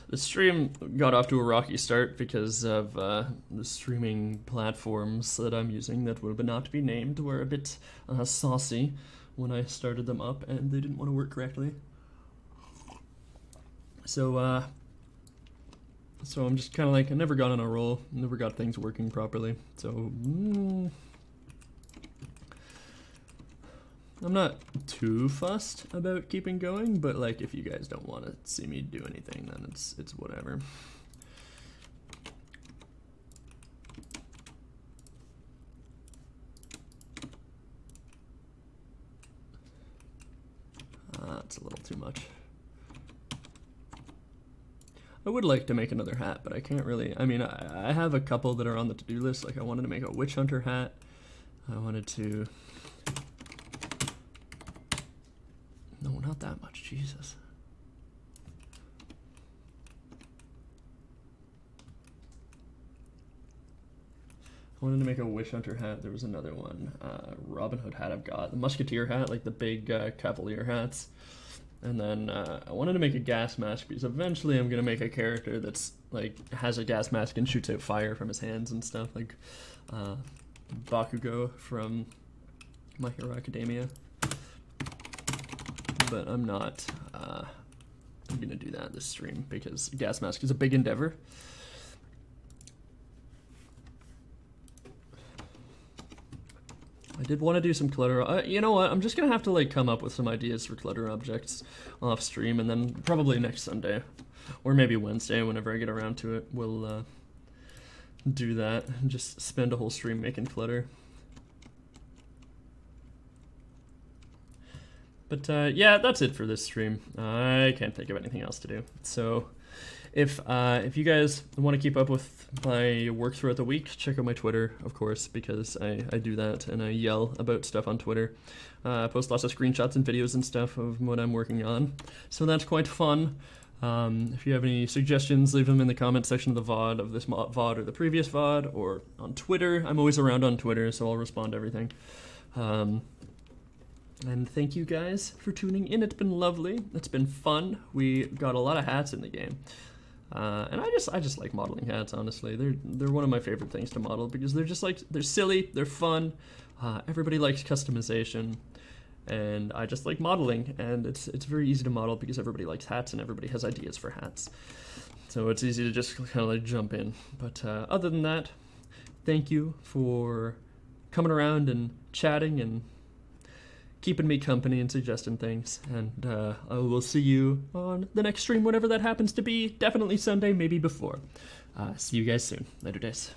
The stream got off to a rocky start because of the streaming platforms that I'm using that will not be named were a bit saucy when I started them up, and they didn't want to work correctly. So I'm just kind of like, I never got on a roll, never got things working properly. So I'm not too fussed about keeping going, but like if you guys don't want to see me do anything, then it's whatever. That's a little too much. I would like to make another hat, but I can't really. I mean, I have a couple that are on the to-do list. Like I wanted to make a witch hunter hat. I wanted to. No, not that much. Jesus. I wanted to make a witch hunter hat. There was another one. Robin Hood hat I've got. The musketeer hat, like the big cavalier hats. And then I wanted to make a gas mask because eventually I'm going to make a character that's like has a gas mask and shoots out fire from his hands and stuff, like Bakugo from My Hero Academia. But I'm not going to do that this stream because gas mask is a big endeavor. I did want to do some clutter. You know what? I'm just gonna have to like come up with some ideas for clutter objects off stream, and then probably next Sunday, or maybe Wednesday, whenever I get around to it, we'll do that and just spend a whole stream making clutter. But yeah, that's it for this stream. I can't think of anything else to do. So if you guys want to keep up with my work throughout the week, check out my Twitter, of course, because I do that and I yell about stuff on Twitter. I post lots of screenshots and videos and stuff of what I'm working on, so that's quite fun. If you have any suggestions, leave them in the comment section of the VOD, of this VOD or the previous VOD, or on Twitter. I'm always around on Twitter, so I'll respond to everything. And thank you guys for tuning in. It's been lovely. It's been fun. We got a lot of hats in the game. And I just like modeling hats, honestly. They're one of my favorite things to model because they're just like, they're silly, they're fun. Everybody likes customization, and I just like modeling, and it's very easy to model because everybody likes hats and everybody has ideas for hats. So it's easy to just kind of like jump in. But other than that, thank you for coming around and chatting and keeping me company and suggesting things, and I will see you on the next stream, whenever that happens to be. Definitely Sunday, maybe before. See you guys soon. Later days.